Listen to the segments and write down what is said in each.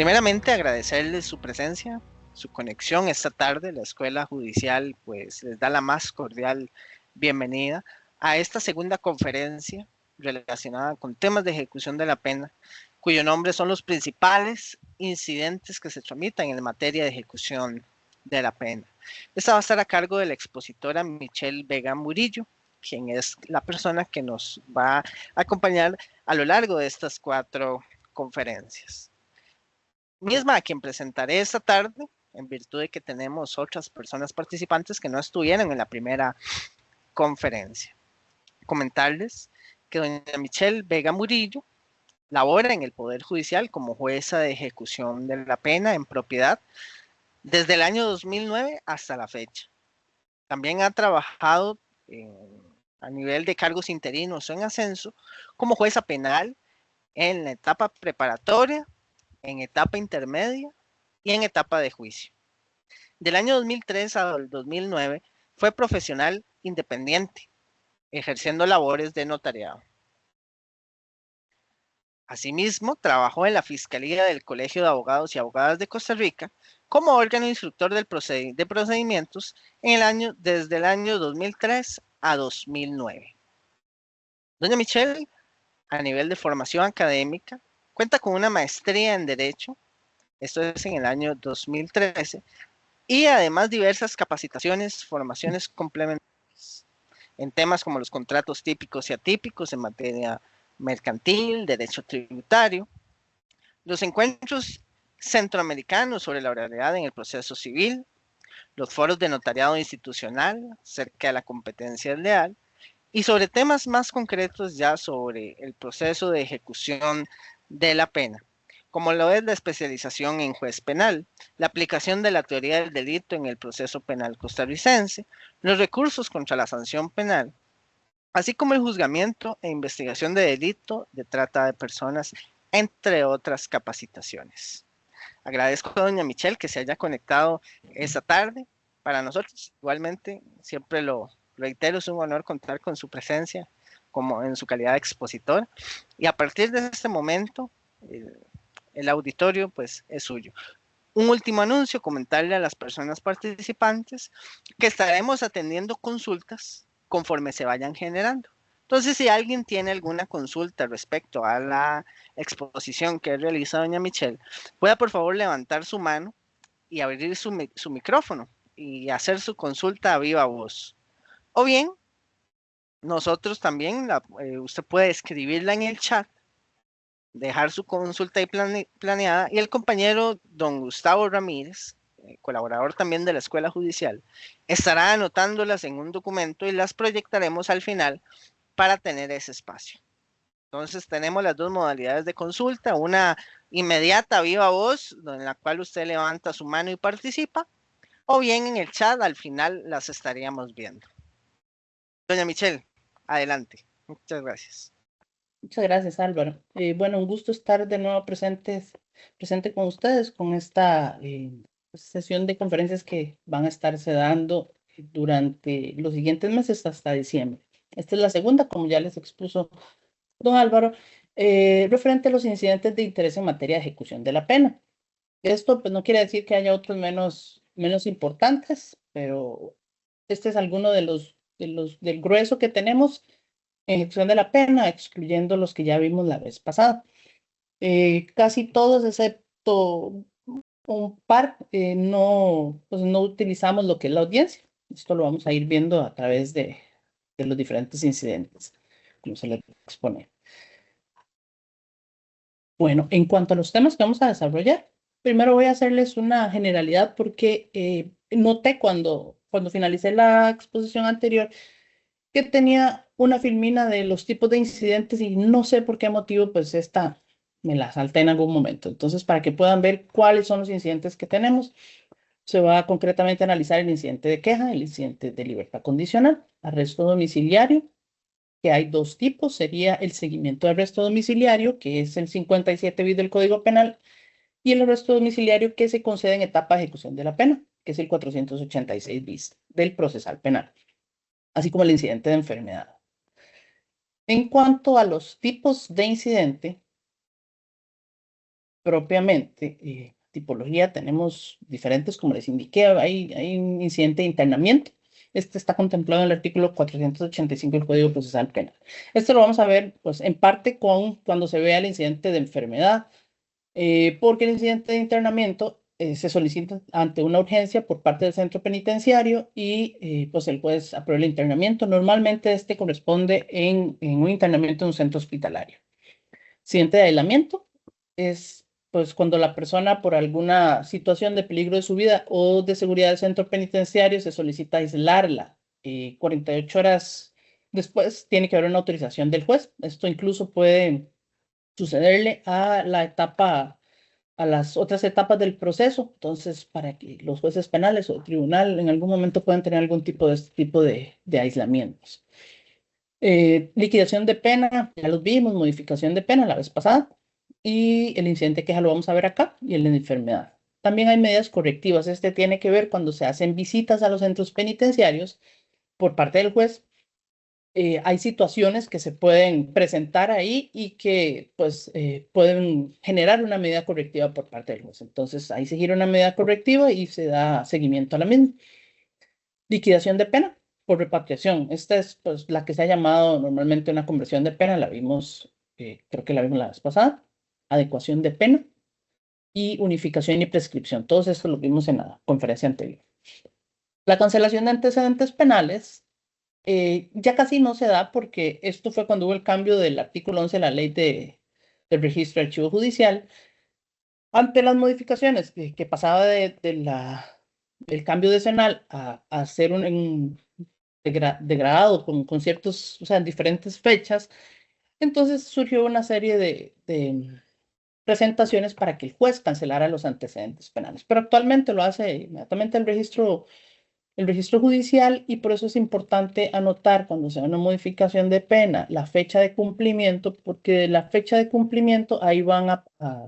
Primeramente, agradecerles su presencia, su conexión esta tarde. La Escuela Judicial pues les da la más cordial bienvenida a esta segunda conferencia relacionada con temas de ejecución de la pena, cuyo nombre son los principales incidentes que se tramitan en materia de ejecución de la pena. Esta va a estar a cargo de la expositora Michelle Vega Murillo, quien es la persona que nos va a acompañar a lo largo de estas 4 conferencias. Misma a quien presentaré esta tarde, en virtud de que tenemos otras personas participantes que no estuvieron en la primera conferencia. Comentarles que doña Michelle Vega Murillo labora en el Poder Judicial como jueza de ejecución de la pena en propiedad desde el año 2009 hasta la fecha. También ha trabajado a nivel de cargos interinos o en ascenso como jueza penal en la etapa preparatoria, en etapa intermedia y en etapa de juicio. Del año 2003 al 2009 fue profesional independiente, ejerciendo labores de notariado. Asimismo, trabajó en la Fiscalía del Colegio de Abogados y Abogadas de Costa Rica como órgano instructor de procedimientos desde el año 2003 a 2009. Doña Michelle, a nivel de formación académica, cuenta con una maestría en Derecho, esto es en el año 2013, y además diversas capacitaciones, formaciones complementarias en temas como los contratos típicos y atípicos en materia mercantil, derecho tributario, los encuentros centroamericanos sobre la oralidad en el proceso civil, los foros de notariado institucional cerca de la competencia leal y sobre temas más concretos ya sobre el proceso de ejecución de la pena, como lo es la especialización en juez penal, la aplicación de la teoría del delito en el proceso penal costarricense, los recursos contra la sanción penal, así como el juzgamiento e investigación de delito de trata de personas, entre otras capacitaciones. Agradezco a doña Michelle que se haya conectado esta tarde. Para nosotros, igualmente, siempre lo reitero, es un honor contar con su presencia como en su calidad de expositor. Y a partir de este momento, el auditorio pues es suyo. Un último anuncio, comentarle a las personas participantes que estaremos atendiendo consultas conforme se vayan generando. Entonces, si alguien tiene alguna consulta respecto a la exposición que realiza doña Michelle, pueda por favor levantar su mano y abrir su micrófono y hacer su consulta a viva voz. O bien, nosotros también, usted puede escribirla en el chat, dejar su consulta ahí planeada y el compañero don Gustavo Ramírez, colaborador también de la Escuela Judicial, estará anotándolas en un documento y las proyectaremos al final para tener ese espacio. Entonces tenemos las dos modalidades de consulta, una inmediata viva voz, en la cual usted levanta su mano y participa, o bien en el chat, al final las estaríamos viendo. Doña Michelle, adelante. Muchas gracias. Muchas gracias, Álvaro. Bueno, un gusto estar de nuevo presente con ustedes con esta sesión de conferencias que van a estarse dando durante los siguientes meses hasta diciembre. Esta es la segunda, como ya les expuso don Álvaro, referente a los incidentes de interés en materia de ejecución de la pena. Esto pues no quiere decir que haya otros menos importantes, pero este es alguno del grueso que tenemos ejecución de la pena, excluyendo los que ya vimos la vez pasada. Casi todos, excepto un par, pues no utilizamos lo que es la audiencia. Esto lo vamos a ir viendo a través de los diferentes incidentes, como se les expone. Bueno, en cuanto a los temas que vamos a desarrollar, primero voy a hacerles una generalidad porque noté cuando finalicé la exposición anterior que tenía una filmina de los tipos de incidentes y no sé por qué motivo, pues esta me la salté en algún momento. Entonces, para que puedan ver cuáles son los incidentes que tenemos, se va a concretamente analizar el incidente de queja, el incidente de libertad condicional, arresto domiciliario, que hay dos tipos, sería el seguimiento de arresto domiciliario, que es el 57 bis del Código Penal, y el arresto domiciliario que se concede en etapa de ejecución de la pena, que es el 486 bis del procesal penal, así como el incidente de enfermedad. En cuanto a los tipos de incidente, propiamente, tipología tenemos diferentes, como les indiqué, hay un incidente de internamiento. Este está contemplado en el artículo 485 del Código Procesal Penal. Esto lo vamos a ver, pues, en parte cuando se vea el incidente de enfermedad, porque el incidente de internamiento se solicita ante una urgencia por parte del centro penitenciario y pues el juez aprueba el internamiento. Normalmente este corresponde en un internamiento en un centro hospitalario. Siguiente de aislamiento es pues cuando la persona por alguna situación de peligro de su vida o de seguridad del centro penitenciario se solicita aislarla. 48 horas después tiene que haber una autorización del juez. Esto incluso puede sucederle a la etapa, a las otras etapas del proceso. Entonces, para que los jueces penales o el tribunal en algún momento puedan tener algún tipo de este tipo de aislamientos. Liquidación de pena, ya los vimos, modificación de pena la vez pasada, y el incidente de queja lo vamos a ver acá, y el de enfermedad. También hay medidas correctivas. Este tiene que ver cuando se hacen visitas a los centros penitenciarios por parte del juez. Hay situaciones que se pueden presentar ahí y que pues pueden generar una medida correctiva por parte del juez. Entonces ahí se gira una medida correctiva y se da seguimiento a la misma. Liquidación de pena por repatriación. Esta es pues la que se ha llamado normalmente una conversión de pena. La vimos, creo que la vimos la vez pasada. Adecuación de pena y unificación y prescripción. Todos estos lo vimos en la conferencia anterior. La cancelación de antecedentes penales ya casi no se da porque esto fue cuando hubo el cambio del artículo 11 de la ley del registro de archivo judicial. Ante las modificaciones que pasaba del cambio decenal a hacer un degradado con ciertos, o sea, diferentes fechas, entonces surgió una serie de presentaciones para que el juez cancelara los antecedentes penales. Pero actualmente lo hace inmediatamente el registro judicial, y por eso es importante anotar cuando sea una modificación de pena la fecha de cumplimiento, porque de la fecha de cumplimiento ahí van a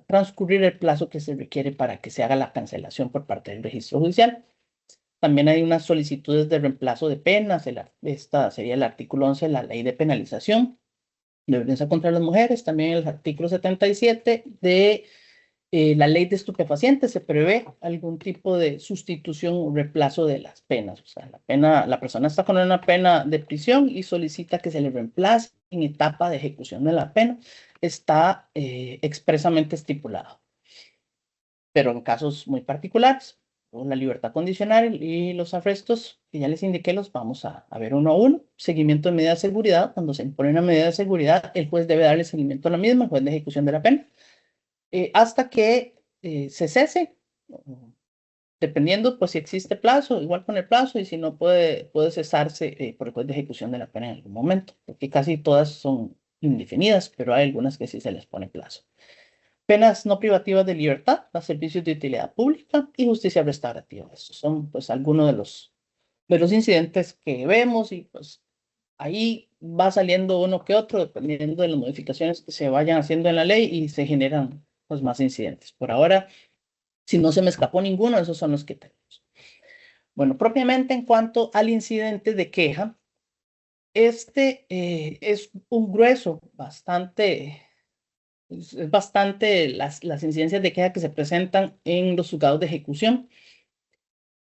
transcurrir el plazo que se requiere para que se haga la cancelación por parte del registro judicial. También hay unas solicitudes de reemplazo de penas. Esta sería el artículo 11 de la ley de penalización de violencia contra las mujeres. También el artículo 77 de la ley de estupefacientes. Se prevé algún tipo de sustitución o reemplazo de las penas. O sea, la persona está con una pena de prisión y solicita que se le reemplace en etapa de ejecución de la pena. Está expresamente estipulado. Pero en casos muy particulares, la libertad condicional y los arrestos, que ya les indiqué, los vamos a ver uno a uno. Seguimiento de medida de seguridad. Cuando se impone una medida de seguridad, el juez debe darle seguimiento a la misma, el juez de ejecución de la pena, hasta que se cese, dependiendo pues si existe plazo, igual con el plazo, y si no puede cesarse por el juez de ejecución de la pena en algún momento, porque casi todas son indefinidas, pero hay algunas que sí se les pone plazo. Penas no privativas de libertad, a servicios de utilidad pública y justicia restaurativa. Estos son pues algunos de los incidentes que vemos, y pues ahí va saliendo uno que otro dependiendo de las modificaciones que se vayan haciendo en la ley, y se generan pues más incidentes. Por ahora, si no se me escapó ninguno, esos son los que tenemos. Bueno, propiamente en cuanto al incidente de queja, este es un grueso, es bastante las incidencias de queja que se presentan en los juzgados de ejecución.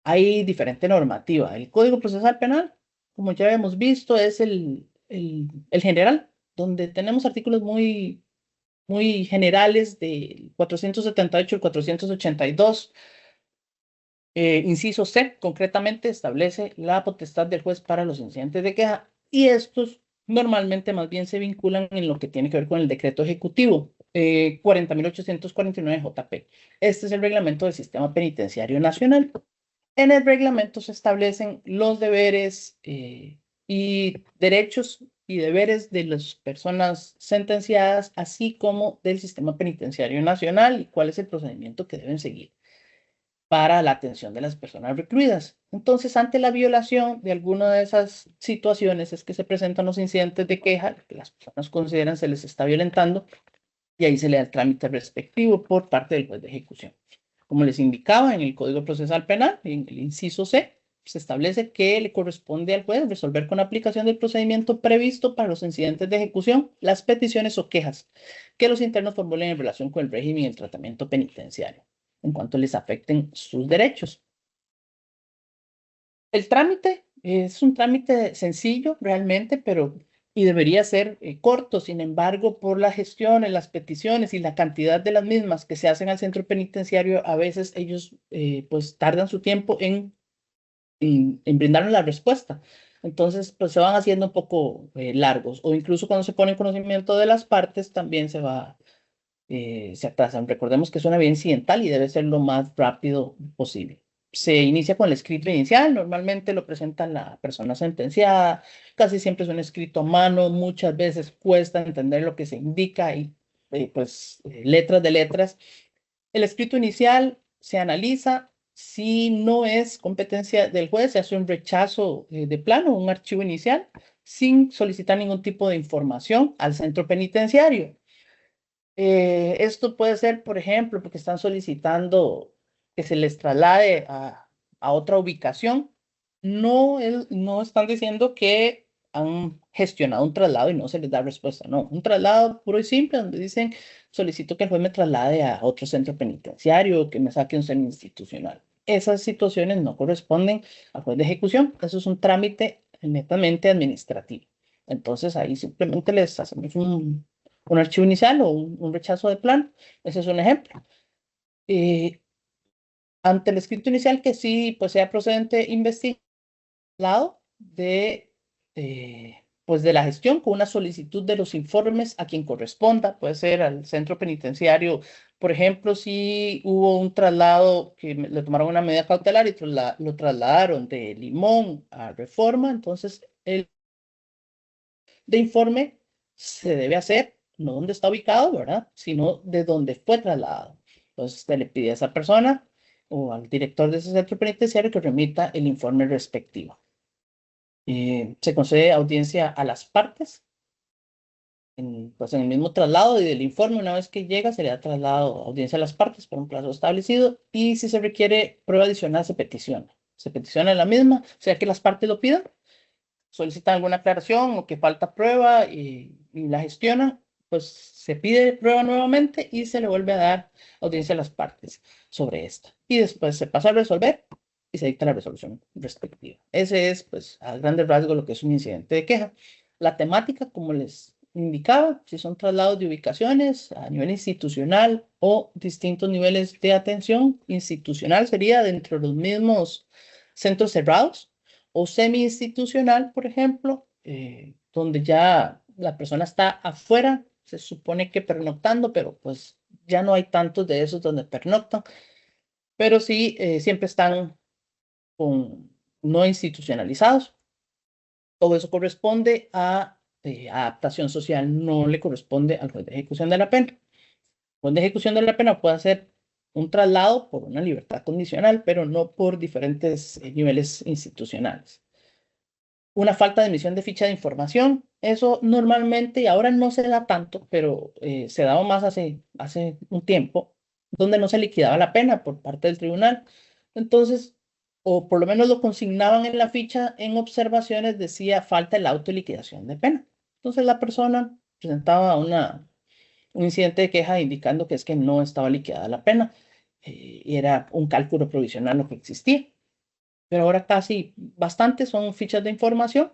Hay diferente normativa. El Código Procesal Penal, como ya hemos visto, es el general, donde tenemos artículos muy, muy generales del 478 y 482. Inciso C, concretamente establece la potestad del juez para los incidentes de queja, y estos normalmente más bien se vinculan en lo que tiene que ver con el decreto ejecutivo 40.849 JP. Este es el reglamento del Sistema Penitenciario Nacional. En el reglamento se establecen los deberes y derechos y deberes de las personas sentenciadas, así como del Sistema Penitenciario Nacional, y cuál es el procedimiento que deben seguir para la atención de las personas recluidas. Entonces, ante la violación de alguna de esas situaciones es que se presentan los incidentes de queja, que las personas consideran se les está violentando, y ahí se le da el trámite respectivo por parte del juez de ejecución. Como les indicaba en el Código Procesal Penal, en el inciso C, se establece que le corresponde al juez resolver con aplicación del procedimiento previsto para los incidentes de ejecución las peticiones o quejas que los internos formulen en relación con el régimen y el tratamiento penitenciario, en cuanto les afecten sus derechos. El trámite es un trámite sencillo realmente, y debería ser corto. Sin embargo, por las gestiones, las peticiones y la cantidad de las mismas que se hacen al centro penitenciario, a veces ellos pues tardan su tiempo en brindarnos la respuesta. Entonces, pues se van haciendo un poco largos, o incluso cuando se pone en conocimiento de las partes, también se atrasan. Recordemos que es una vía incidental y debe ser lo más rápido posible. Se inicia con el escrito inicial, normalmente lo presenta la persona sentenciada, casi siempre es un escrito a mano, muchas veces cuesta entender lo que se indica y letras de letras. El escrito inicial se analiza. Si no es competencia del juez, se hace un rechazo de plano, un archivo inicial, sin solicitar ningún tipo de información al centro penitenciario. Esto puede ser, por ejemplo, porque están solicitando que se les traslade a otra ubicación. No están diciendo que han gestionado un traslado y no se les da respuesta. No, un traslado puro y simple donde dicen, solicito que el juez me traslade a otro centro penitenciario o que me saque un centro institucional. Esas situaciones no corresponden al juez de ejecución. Eso es un trámite netamente administrativo. Entonces ahí simplemente les hacemos un archivo inicial o un rechazo de plano. Ese es un ejemplo. Ante el escrito inicial que sí pues sea procedente investigado pues de la gestión con una solicitud de los informes a quien corresponda, puede ser al centro penitenciario. Por ejemplo, si hubo un traslado que le tomaron una medida cautelar y lo trasladaron de Limón a Reforma, entonces el de informe se debe hacer, no donde está ubicado, ¿verdad? Sino de dónde fue trasladado. Entonces, se le pide a esa persona o al director de ese centro penitenciario que remita el informe respectivo. Se concede audiencia a las partes, pues en el mismo traslado y del informe, una vez que llega, se le da traslado, audiencia a las partes por un plazo establecido, y si se requiere prueba adicional, se peticiona. Se peticiona la misma, o sea que las partes lo pidan, solicitan alguna aclaración o que falta prueba y la gestionan, pues se pide prueba nuevamente y se le vuelve a dar audiencia a las partes sobre esta. Y después se pasa a resolver y se dicta la resolución respectiva. Ese es, pues, a grandes rasgos lo que es un incidente de queja. La temática, como les indicaba, si son traslados de ubicaciones a nivel institucional o distintos niveles de atención institucional, sería dentro de los mismos centros cerrados, o semi-institucional, por ejemplo, donde ya la persona está afuera, se supone que pernoctando, pero pues ya no hay tantos de esos donde pernoctan, pero sí siempre están no institucionalizados. Todo eso corresponde a adaptación social, no le corresponde al juez de ejecución de la pena. El juez de ejecución de la pena puede hacer un traslado por una libertad condicional, pero no por diferentes niveles institucionales. Una falta de emisión de ficha de información. Eso normalmente, y ahora no se da tanto, pero se daba más hace un tiempo, donde no se liquidaba la pena por parte del tribunal. Entonces, o por lo menos lo consignaban en la ficha, en observaciones decía falta el auto de liquidación de pena. Entonces la persona presentaba un incidente de queja indicando que es que no estaba liquidada la pena y era un cálculo provisional lo que existía. Pero ahora casi bastante son fichas de información.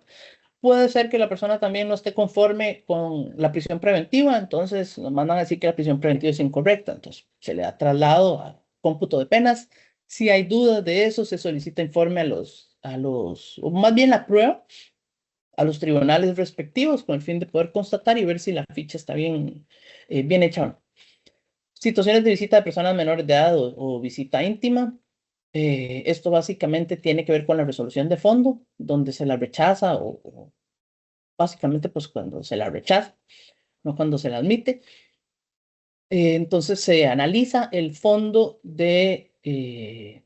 Puede ser que la persona también no esté conforme con la prisión preventiva, entonces nos mandan a decir que la prisión preventiva es incorrecta, entonces se le da traslado a cómputo de penas. Si hay dudas de eso, se solicita informe o más bien la prueba, a los tribunales respectivos con el fin de poder constatar y ver si la ficha está bien hecha o no. Situaciones de visita de personas menores de edad o visita íntima. Esto básicamente tiene que ver con la resolución de fondo, donde se la rechaza o básicamente pues cuando se la rechaza, no cuando se la admite. Entonces se analiza el fondo de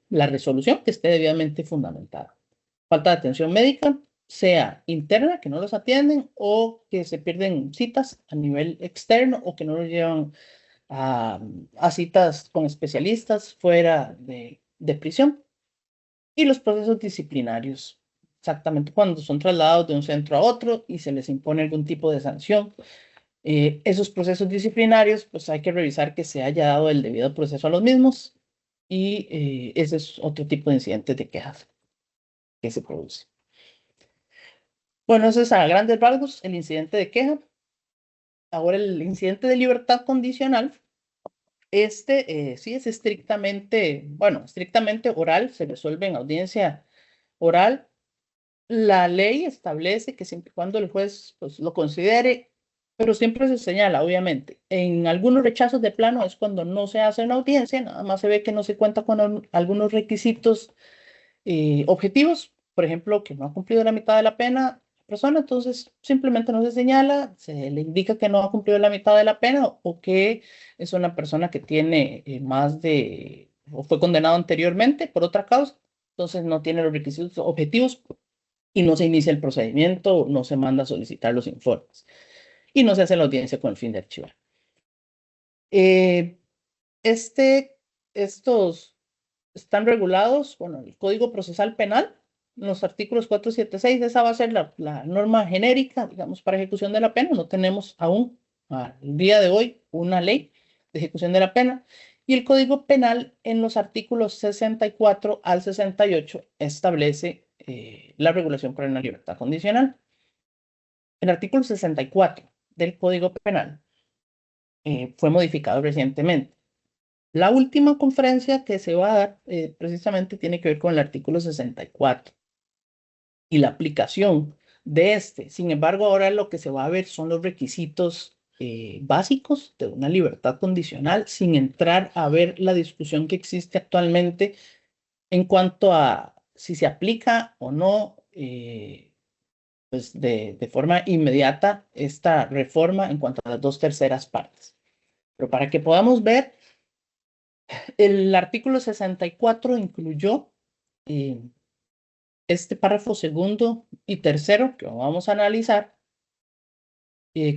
la resolución que esté debidamente fundamentada. Falta de atención médica, sea interna, que no los atienden, o que se pierden citas a nivel externo o que no los llevan a citas con especialistas fuera de prisión. Y los procesos disciplinarios, exactamente cuando son trasladados de un centro a otro y se les impone algún tipo de sanción. Esos procesos disciplinarios, pues hay que revisar que se haya dado el debido proceso a los mismos y ese es otro tipo de incidentes de quejas que se produce. Bueno, eso es a grandes rasgos el incidente de queja. Ahora el incidente de libertad condicional, sí es estrictamente, bueno, estrictamente oral, se resuelve en audiencia oral. La ley establece que siempre y cuando el juez pues, lo considere, pero siempre se señala, obviamente, en algunos rechazos de plano es cuando no se hace una audiencia, nada más se ve que no se cuenta con algunos requisitos objetivos, por ejemplo, que no ha cumplido la mitad de la pena la persona, entonces simplemente no se señala, se le indica que no ha cumplido la mitad de la pena o que es una persona que tiene más de, o fue condenado anteriormente por otra causa, entonces no tiene los requisitos objetivos y no se inicia el procedimiento, no se manda a solicitar los informes y no se hace la audiencia con el fin de archivar. Eh, estos están regulados, bueno, el Código Procesal Penal, los artículos 476, esa va a ser la norma genérica, digamos, para ejecución de la pena. No tenemos aún, al día de hoy, una ley de ejecución de la pena. Y el Código Penal, en los artículos 64 al 68, establece la regulación para una libertad condicional. El artículo 64 del Código Penal fue modificado recientemente. La última conferencia que se va a dar precisamente tiene que ver con el artículo 64 y la aplicación de este. Sin embargo, ahora lo que se va a ver son los requisitos básicos de una libertad condicional, sin entrar a ver la discusión que existe actualmente en cuanto a si se aplica o no pues de forma inmediata esta reforma en cuanto a las dos terceras partes. Pero para que podamos ver, el artículo 64 incluyó este párrafo segundo y tercero que vamos a analizar,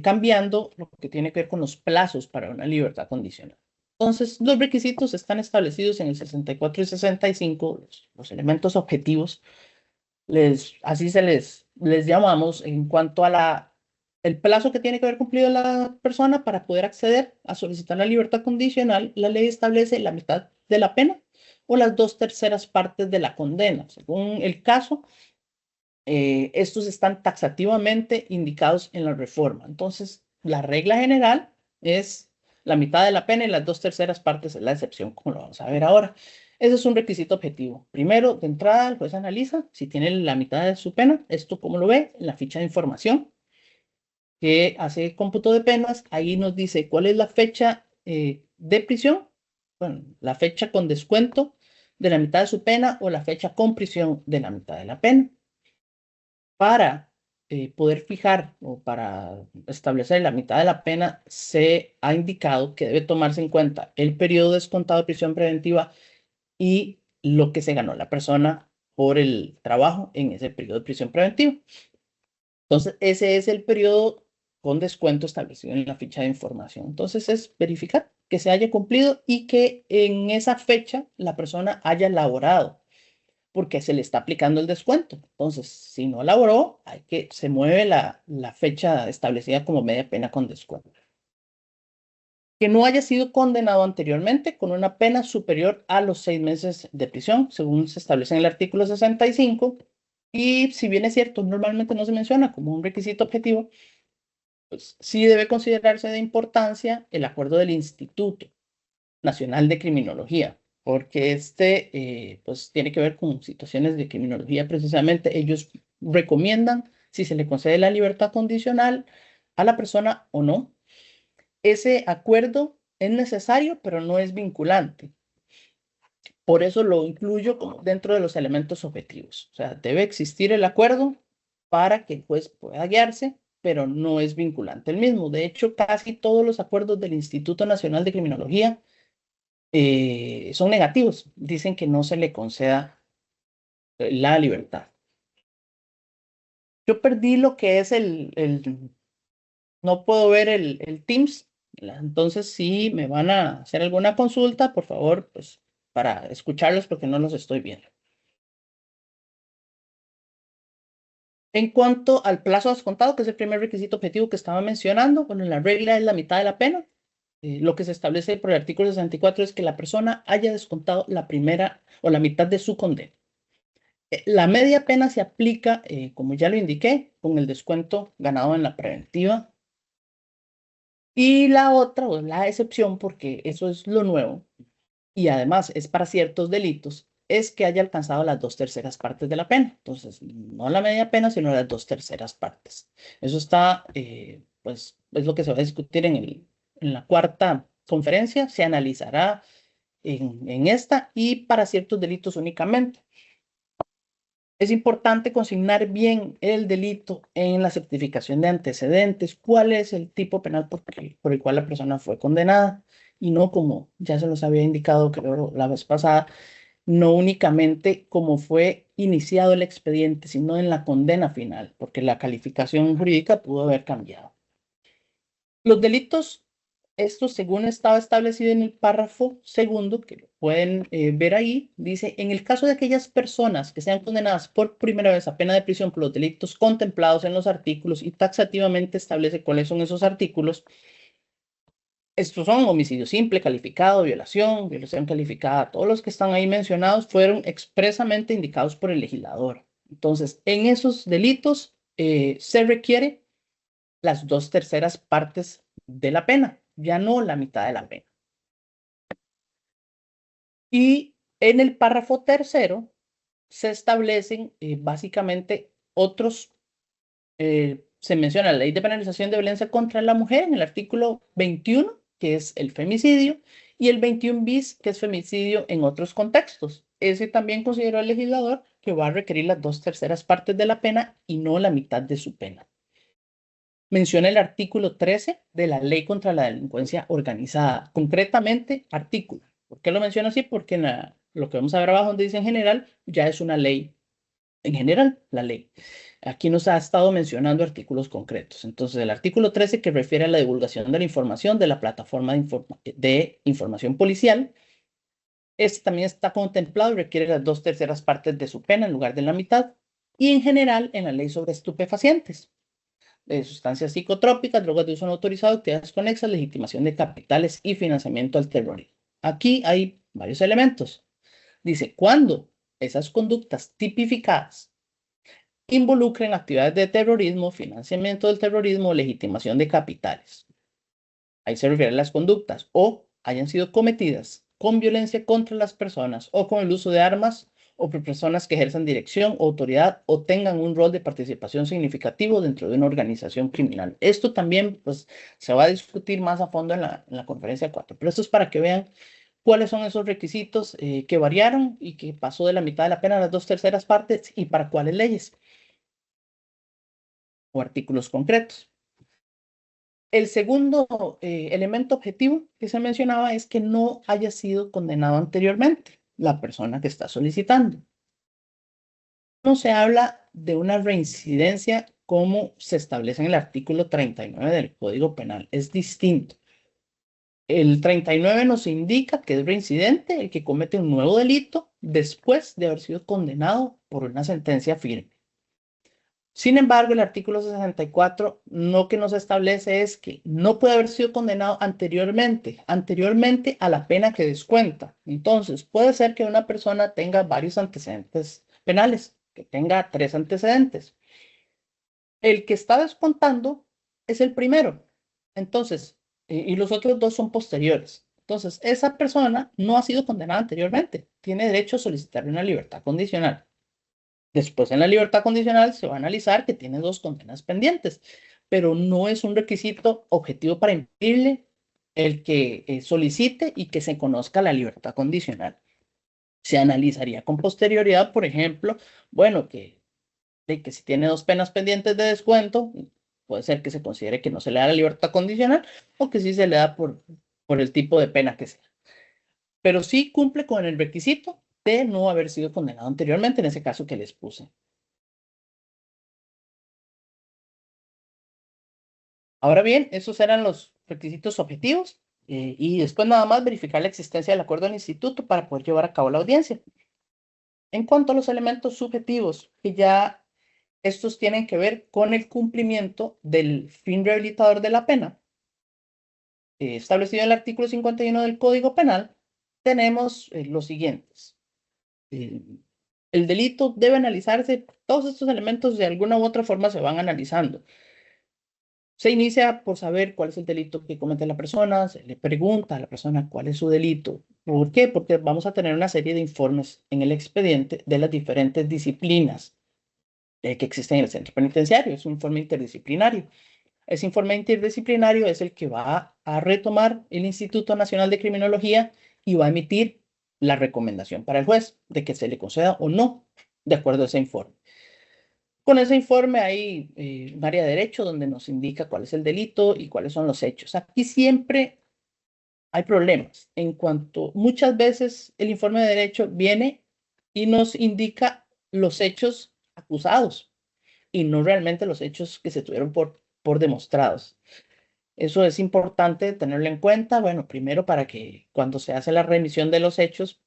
cambiando lo que tiene que ver con los plazos para una libertad condicional. Entonces, los requisitos están establecidos en el 64 y 65, los elementos objetivos, así les llamamos en cuanto a el plazo que tiene que haber cumplido la persona para poder acceder a solicitar la libertad condicional. La ley establece la mitad de la pena o las dos terceras partes de la condena, según el caso. Estos están taxativamente indicados en la reforma. Entonces, la regla general es la mitad de la pena y las dos terceras partes es la excepción, como lo vamos a ver ahora. Ese es un requisito objetivo. Primero, de entrada, el juez analiza si tiene la mitad de su pena. Esto, como lo ve, en la ficha de información que hace cómputo de penas. Ahí nos dice cuál es la fecha de prisión, bueno, la fecha con descuento de la mitad de su pena o la fecha con prisión de la mitad de la pena. Para poder fijar o para establecer la mitad de la pena, se ha indicado que debe tomarse en cuenta el periodo descontado de prisión preventiva y lo que se ganó la persona por el trabajo en ese periodo de prisión preventiva. Entonces, ese es el periodo con descuento establecido en la ficha de información. Entonces, es verificar que se haya cumplido y que en esa fecha la persona haya laborado porque se le está aplicando el descuento. Entonces, si no laboró, se mueve la fecha establecida como media pena con descuento. Que no haya sido condenado anteriormente con una pena superior a los 6 meses de prisión, según se establece en el artículo 65. Y si bien es cierto, normalmente no se menciona como un requisito objetivo, pues sí debe considerarse de importancia el acuerdo del Instituto Nacional de Criminología, porque pues tiene que ver con situaciones de criminología precisamente. Ellos recomiendan si se le concede la libertad condicional a la persona o no. Ese acuerdo es necesario, pero no es vinculante. Por eso lo incluyo como dentro de los elementos objetivos. O sea, debe existir el acuerdo para que el juez pueda guiarse, pero no es vinculante el mismo. De hecho, casi todos los acuerdos del Instituto Nacional de Criminología son negativos. Dicen que no se le conceda la libertad. Yo perdí lo que es no puedo ver el Teams. Entonces, si me van a hacer alguna consulta, por favor, pues para escucharlos porque no los estoy viendo. En cuanto al plazo descontado, que es el primer requisito objetivo que estaba mencionando, bueno, la regla es la mitad de la pena. Lo que se establece por el artículo 64 es que la persona haya descontado la primera o la mitad de su condena. La media pena se aplica, como ya lo indiqué, con el descuento ganado en la preventiva. Y la otra, o la excepción, porque eso es lo nuevo, y además es para ciertos delitos, es que haya alcanzado las 2/3 partes de la pena. Entonces, no la media pena, sino las 2/3 partes. Eso está, pues, es lo que se va a discutir en la cuarta conferencia. Se analizará en esta y para ciertos delitos únicamente. Es importante consignar bien el delito en la certificación de antecedentes, cuál es el tipo penal por el cual la persona fue condenada y no como ya se los había indicado creo la vez pasada, no únicamente como fue iniciado el expediente, sino en la condena final, porque la calificación jurídica pudo haber cambiado. Los delitos, esto según estaba establecido en el párrafo segundo, que lo pueden ver ahí, dice, en el caso de aquellas personas que sean condenadas por primera vez a pena de prisión por los delitos contemplados en los artículos y taxativamente establece cuáles son esos artículos. Estos son homicidio simple, calificado, violación calificada. Todos los que están ahí mencionados fueron expresamente indicados por el legislador. Entonces, en esos delitos se requiere las 2/3 partes de la pena, ya no la mitad de la pena. Y en el párrafo tercero se establecen básicamente otros, se menciona la ley de penalización de violencia contra la mujer en el artículo 21, que es el femicidio, y el 21 bis, que es femicidio en otros contextos. Ese también consideró el legislador que va a requerir las 2/3 partes de la pena y no la mitad de su pena. Menciona el artículo 13 de la Ley contra la Delincuencia Organizada, concretamente artículo. ¿Por qué lo menciono así? Porque lo que vamos a ver abajo donde dice en general, ya es una ley. En general, la ley. Aquí nos ha estado mencionando artículos concretos. Entonces, el artículo 13 que refiere a la divulgación de la información de la plataforma de información policial. Este también está contemplado y requiere las 2/3 partes de su pena en lugar de la mitad. Y en general, en la ley sobre estupefacientes, de sustancias psicotrópicas, drogas de uso no autorizado, actividades conexas, legitimación de capitales y financiamiento al terrorismo. Aquí hay varios elementos. Dice, cuando esas conductas tipificadas involucren actividades de terrorismo, financiamiento del terrorismo, legitimación de capitales. Ahí se refieren las conductas o hayan sido cometidas con violencia contra las personas o con el uso de armas o por personas que ejerzan dirección o autoridad o tengan un rol de participación significativo dentro de una organización criminal. Esto también pues, se va a discutir más a fondo en la conferencia 4, pero esto es para que vean cuáles son esos requisitos que variaron y que pasó de la mitad de la pena a las 2/3 partes y para cuáles leyes o artículos concretos. El segundo elemento objetivo que se mencionaba es que no haya sido condenado anteriormente la persona que está solicitando. No se habla de una reincidencia como se establece en el artículo 39 del Código Penal. Es distinto. El 39 nos indica que es reincidente el que comete un nuevo delito después de haber sido condenado por una sentencia firme. Sin embargo, el artículo 64 lo que nos establece es que no puede haber sido condenado anteriormente a la pena que descuenta. Entonces, puede ser que una persona tenga varios antecedentes penales, que tenga 3 antecedentes. El que está descontando es el primero. Entonces, y los otros 2 son posteriores. Entonces, esa persona no ha sido condenada anteriormente. Tiene derecho a solicitar una libertad condicional. Después, en la libertad condicional se va a analizar que tiene 2 condenas pendientes, pero no es un requisito objetivo para impedirle el que solicite y que se conozca la libertad condicional. Se analizaría con posterioridad, por ejemplo, bueno, que si tiene 2 penas pendientes de descuento, puede ser que se considere que no se le da la libertad condicional o que sí se le da por el tipo de pena que sea. Pero sí cumple con el requisito de no haber sido condenado anteriormente, en ese caso que les puse. Ahora bien, esos eran los requisitos objetivos y después nada más verificar la existencia del acuerdo del instituto para poder llevar a cabo la audiencia. En cuanto a los elementos subjetivos, que ya Estos tienen que ver con el cumplimiento del fin rehabilitador de la pena, establecido en el artículo 51 del Código Penal. Tenemos los siguientes. El delito debe analizarse, todos estos elementos de alguna u otra forma se van analizando. Se inicia por saber cuál es el delito que comete la persona, se le pregunta a la persona cuál es su delito. ¿Por qué? Porque vamos a tener una serie de informes en el expediente de las diferentes disciplinas que existen en el centro penitenciario. Es un informe interdisciplinario. Ese informe interdisciplinario es el que va a retomar el Instituto Nacional de Criminología y va a emitir la recomendación para el juez de que se le conceda o no, de acuerdo a ese informe. Con ese informe hay un área de derecho donde nos indica cuál es el delito y cuáles son los hechos. Aquí siempre hay problemas en cuanto muchas veces el informe de derecho viene y nos indica los hechos acusados y no realmente los hechos que se tuvieron por demostrados. Eso es importante tenerlo en cuenta, bueno, primero para que cuando se hace la remisión de los hechos,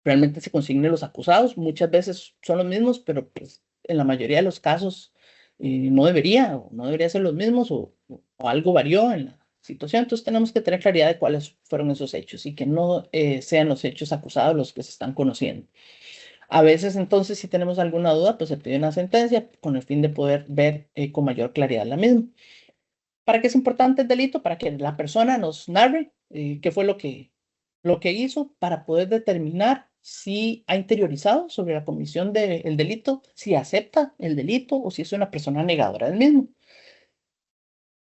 realmente se consignen los acusados. Muchas veces son los mismos, pero pues en la mayoría de los casos no debería ser los mismos o algo varió en la situación. Entonces tenemos que tener claridad de cuáles fueron esos hechos y que no sean los hechos acusados los que se están conociendo. A veces entonces si tenemos alguna duda, pues se pide una sentencia con el fin de poder ver con mayor claridad la misma. ¿Para qué es importante el delito? Para que la persona nos narre qué fue lo que hizo para poder determinar si ha interiorizado sobre la comisión del delito, si acepta el delito o si es una persona negadora del mismo.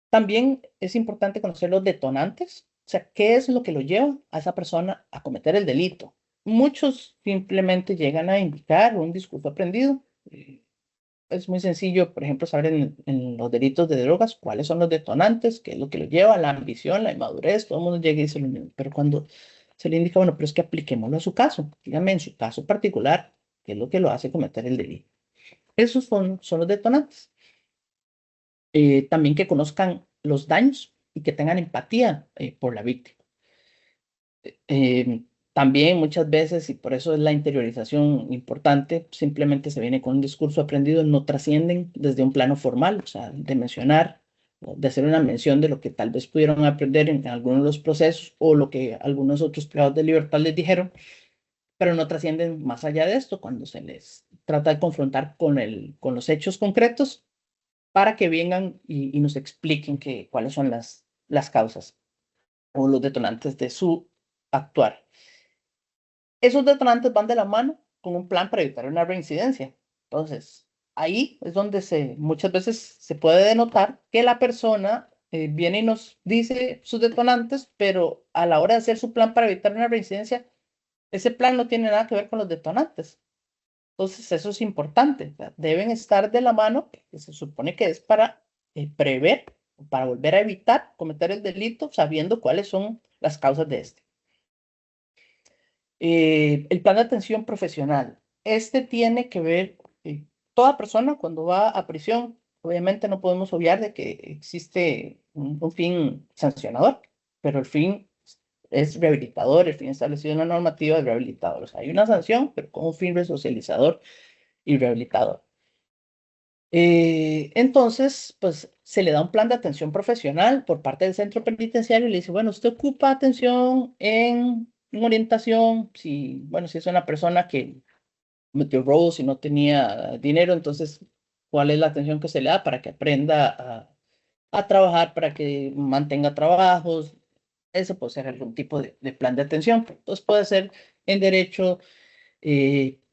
También es importante conocer los detonantes, o sea, qué es lo que lo lleva a esa persona a cometer el delito. Muchos simplemente llegan a indicar un discurso aprendido. Es muy sencillo, por ejemplo, saber en los delitos de drogas cuáles son los detonantes, qué es lo que lo lleva, la ambición, la inmadurez, todo el mundo llega y dice lo mismo. Pero cuando se le indica, bueno, pero es que apliquémoslo a su caso, dígame en su caso particular, qué es lo que lo hace cometer el delito. Esos son los detonantes. También que conozcan los daños y que tengan empatía por la víctima. También muchas veces, y por eso es la interiorización importante, simplemente se viene con un discurso aprendido, no trascienden desde un plano formal, o sea, de mencionar, o de hacer una mención de lo que tal vez pudieron aprender en algunos de los procesos o lo que algunos otros privados de libertad les dijeron, pero no trascienden más allá de esto cuando se les trata de confrontar con los hechos concretos para que vengan y nos expliquen cuáles son las causas o los detonantes de su actuar. Esos detonantes van de la mano con un plan para evitar una reincidencia. Entonces, ahí es donde muchas veces se puede denotar que la persona viene y nos dice sus detonantes, pero a la hora de hacer su plan para evitar una reincidencia, ese plan no tiene nada que ver con los detonantes. Entonces, eso es importante. Deben estar de la mano, que se supone que es para prever, para volver a evitar cometer el delito, sabiendo cuáles son las causas de este. El plan de atención profesional. Este tiene que ver, toda persona cuando va a prisión, obviamente no podemos obviar de que existe un fin sancionador, pero el fin es rehabilitador, el fin establecido en la normativa es rehabilitador. O sea, hay una sanción, pero con un fin resocializador y rehabilitador. Entonces, pues se le da un plan de atención profesional por parte del centro penitenciario y le dice, bueno, usted ocupa atención en orientación, bueno, si es una persona que metió robos y no tenía dinero, entonces, ¿cuál es la atención que se le da para que aprenda a trabajar, para que mantenga trabajos? Ese puede ser algún tipo de plan de atención. Entonces puede ser en derecho,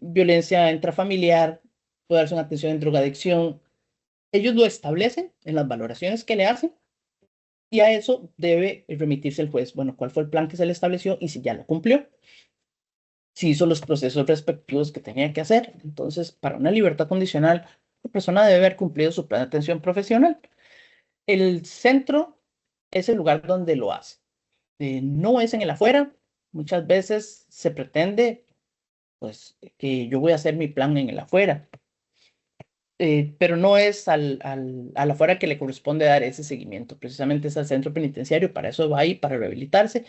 violencia intrafamiliar, puede darse una atención en drogadicción. Ellos lo establecen en las valoraciones que le hacen y a eso debe remitirse el juez. Bueno, ¿cuál fue el plan que se le estableció y si ya lo cumplió? Si hizo los procesos respectivos que tenía que hacer. Entonces, para una libertad condicional, la persona debe haber cumplido su plan de atención profesional. El centro es el lugar donde lo hace. No es en el afuera. Muchas veces se pretende, pues, que yo voy a hacer mi plan en el afuera. Pero no es al afuera que le corresponde dar ese seguimiento, precisamente es al centro penitenciario, para eso va ahí, para rehabilitarse.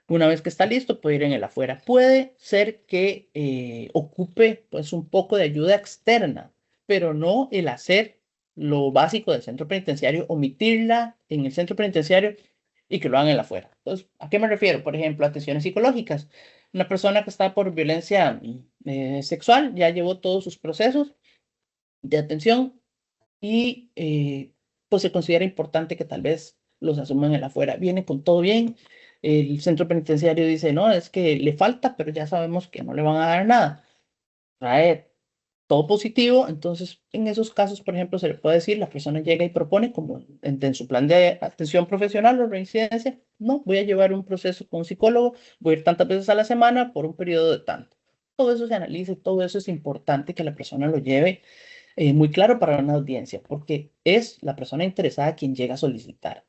Una vez que está listo, puede ir en el afuera. Puede ser que ocupe pues un poco de ayuda externa, pero no el hacer lo básico del centro penitenciario, omitirla en el centro penitenciario y que lo hagan en la afuera. Entonces, ¿a qué me refiero? Por ejemplo, atenciones psicológicas. Una persona que está por violencia sexual ya llevó todos sus procesos de atención y pues se considera importante que tal vez los asuman en la afuera. Viene con todo bien. El centro penitenciario dice, no, es que le falta, pero ya sabemos que no le van a dar nada. Trae todo positivo, entonces en esos casos, por ejemplo, se le puede decir, la persona llega y propone, como en su plan de atención profesional o reincidencia, no, voy a llevar un proceso con un psicólogo, voy a ir tantas veces a la semana por un periodo de tanto. Todo eso se analiza y todo eso es importante que la persona lo lleve muy claro para una audiencia, porque es la persona interesada quien llega a solicitar.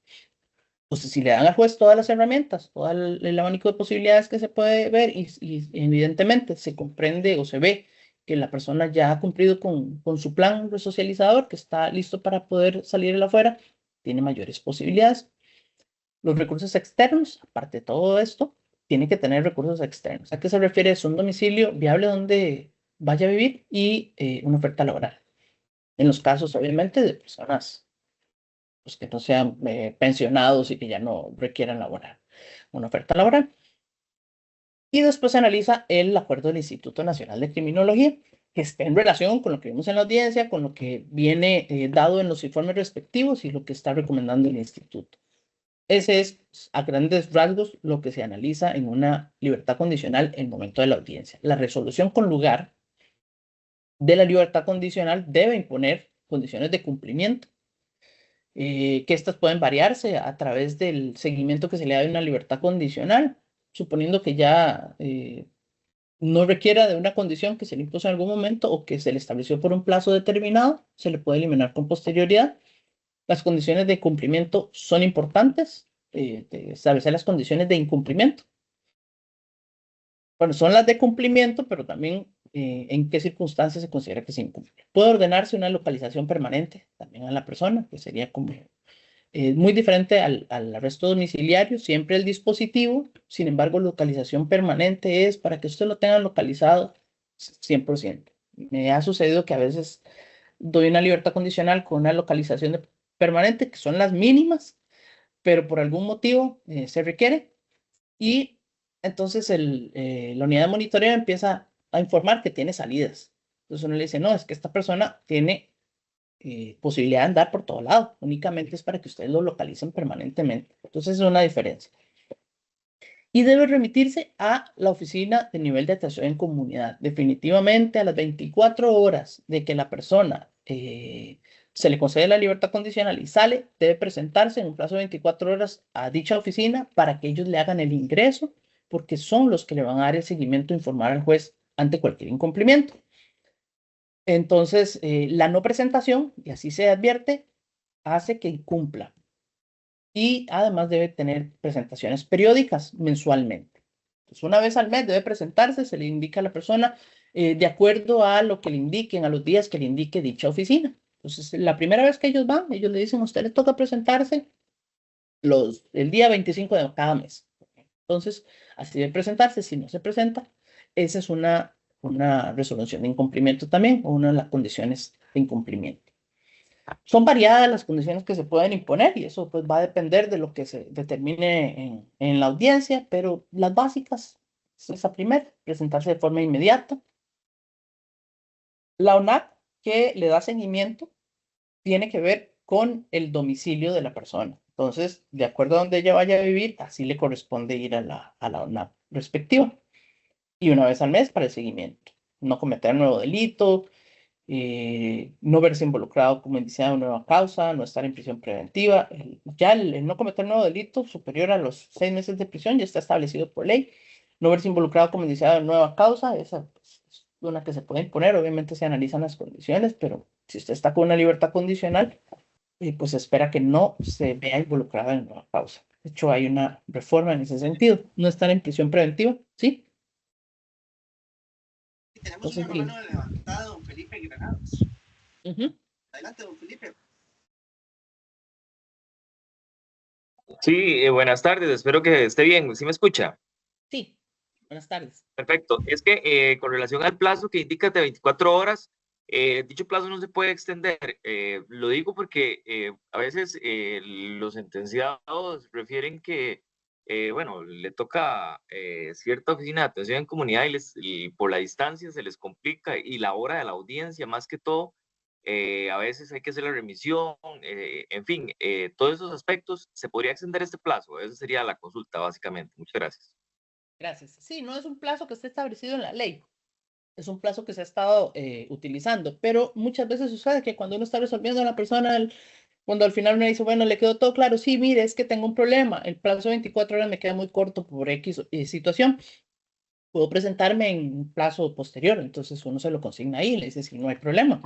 Entonces, si le dan al juez todas las herramientas, todo el abanico de posibilidades que se puede ver y evidentemente se comprende o se ve que la persona ya ha cumplido con su plan resocializador, que está listo para poder salir de afuera, tiene mayores posibilidades. Los recursos externos, aparte de todo esto, tiene que tener recursos externos. ¿A qué se refiere? Es un domicilio viable donde vaya a vivir y una oferta laboral. En los casos, obviamente, de personas pues, que no sean pensionados y que ya no requieran laborar, una oferta laboral. Y después se analiza el acuerdo del Instituto Nacional de Criminología, que está en relación con lo que vimos en la audiencia, con lo que viene dado en los informes respectivos y lo que está recomendando el instituto. Ese es, a grandes rasgos, lo que se analiza en una libertad condicional en el momento de la audiencia. La resolución con lugar de la libertad condicional debe imponer condiciones de cumplimiento, que estas pueden variarse a través del seguimiento que se le da de una libertad condicional, suponiendo que ya no requiera de una condición que se le impuso en algún momento o que se le estableció por un plazo determinado, se le puede eliminar con posterioridad. Las condiciones de cumplimiento son importantes, de establecer las condiciones de incumplimiento. Bueno, son las de cumplimiento, pero también en qué circunstancias se considera que se incumple. Puede ordenarse una localización permanente también a la persona, que sería como muy diferente al arresto domiciliario, siempre el dispositivo, sin embargo, localización permanente es para que usted lo tenga localizado 100%. Me ha sucedido que a veces doy una libertad condicional con una localización permanente, que son las mínimas, pero por algún motivo se requiere y entonces la unidad de monitoreo empieza a informar que tiene salidas. Entonces uno le dice, no, es que esta persona tiene posibilidad de andar por todo lado, únicamente es para que ustedes lo localicen permanentemente. Entonces es una diferencia. Y debe remitirse a la oficina de nivel de atención en comunidad. Definitivamente a las 24 horas de que la persona se le concede la libertad condicional y sale, debe presentarse en un plazo de 24 horas a dicha oficina para que ellos le hagan el ingreso, porque son los que le van a dar el seguimiento e informar al juez ante cualquier incumplimiento. Entonces, la no presentación, y así se advierte, hace que incumpla. Y además debe tener presentaciones periódicas mensualmente. Entonces, una vez al mes debe presentarse, se le indica a la persona de acuerdo a lo que le indiquen, a los días que le indique dicha oficina. Entonces, la primera vez que ellos van, ellos le dicen, a usted le toca presentarse el día 25 de cada mes. Entonces, así debe presentarse. Si no se presenta, esa es una resolución de incumplimiento también, o una de las condiciones de incumplimiento. Son variadas las condiciones que se pueden imponer y eso pues va a depender de lo que se determine en la audiencia, pero las básicas es esa primera, presentarse de forma inmediata. La ONAC que le da seguimiento tiene que ver con el domicilio de la persona. Entonces, de acuerdo a donde ella vaya a vivir, así le corresponde ir a la ONAC respectiva. Y una vez al mes para el seguimiento. No cometer nuevo delito, no verse involucrado como indiciado en nueva causa, no estar en prisión preventiva. Ya el no cometer nuevo delito superior a los 6 meses de prisión ya está establecido por ley. No verse involucrado como indiciado en nueva causa, esa pues, es una que se puede imponer. Obviamente se analizan las condiciones, pero si usted está con una libertad condicional, pues espera que no se vea involucrado en nueva causa. De hecho, hay una reforma en ese sentido. No estar en prisión preventiva, ¿sí? Tenemos una mano levantada, don Felipe Granados. Adelante, don Felipe. Sí, buenas tardes, espero que esté bien. ¿Sí me escucha? Sí, buenas tardes. Perfecto. Es que con relación al plazo que indica de 24 horas, Dicho plazo no se puede extender. Lo digo porque a veces los sentenciados refieren que, bueno, le toca cierta oficina de atención en comunidad y por la distancia se les complica y la hora de la audiencia, más que todo, a veces hay que hacer la remisión, en fin, todos esos aspectos, ¿se podría extender este plazo? Esa sería la consulta, básicamente. Muchas gracias. Gracias. Sí, no es un plazo que esté establecido en la ley. Es un plazo que se ha estado utilizando, pero muchas veces sucede que cuando uno está resolviendo a la persona, cuando al final uno dice, bueno, le quedó todo claro, sí, mire, es que tengo un problema, el plazo de 24 horas me queda muy corto por X situación, puedo presentarme en un plazo posterior, entonces uno se lo consigna ahí, le dice, sí, no hay problema,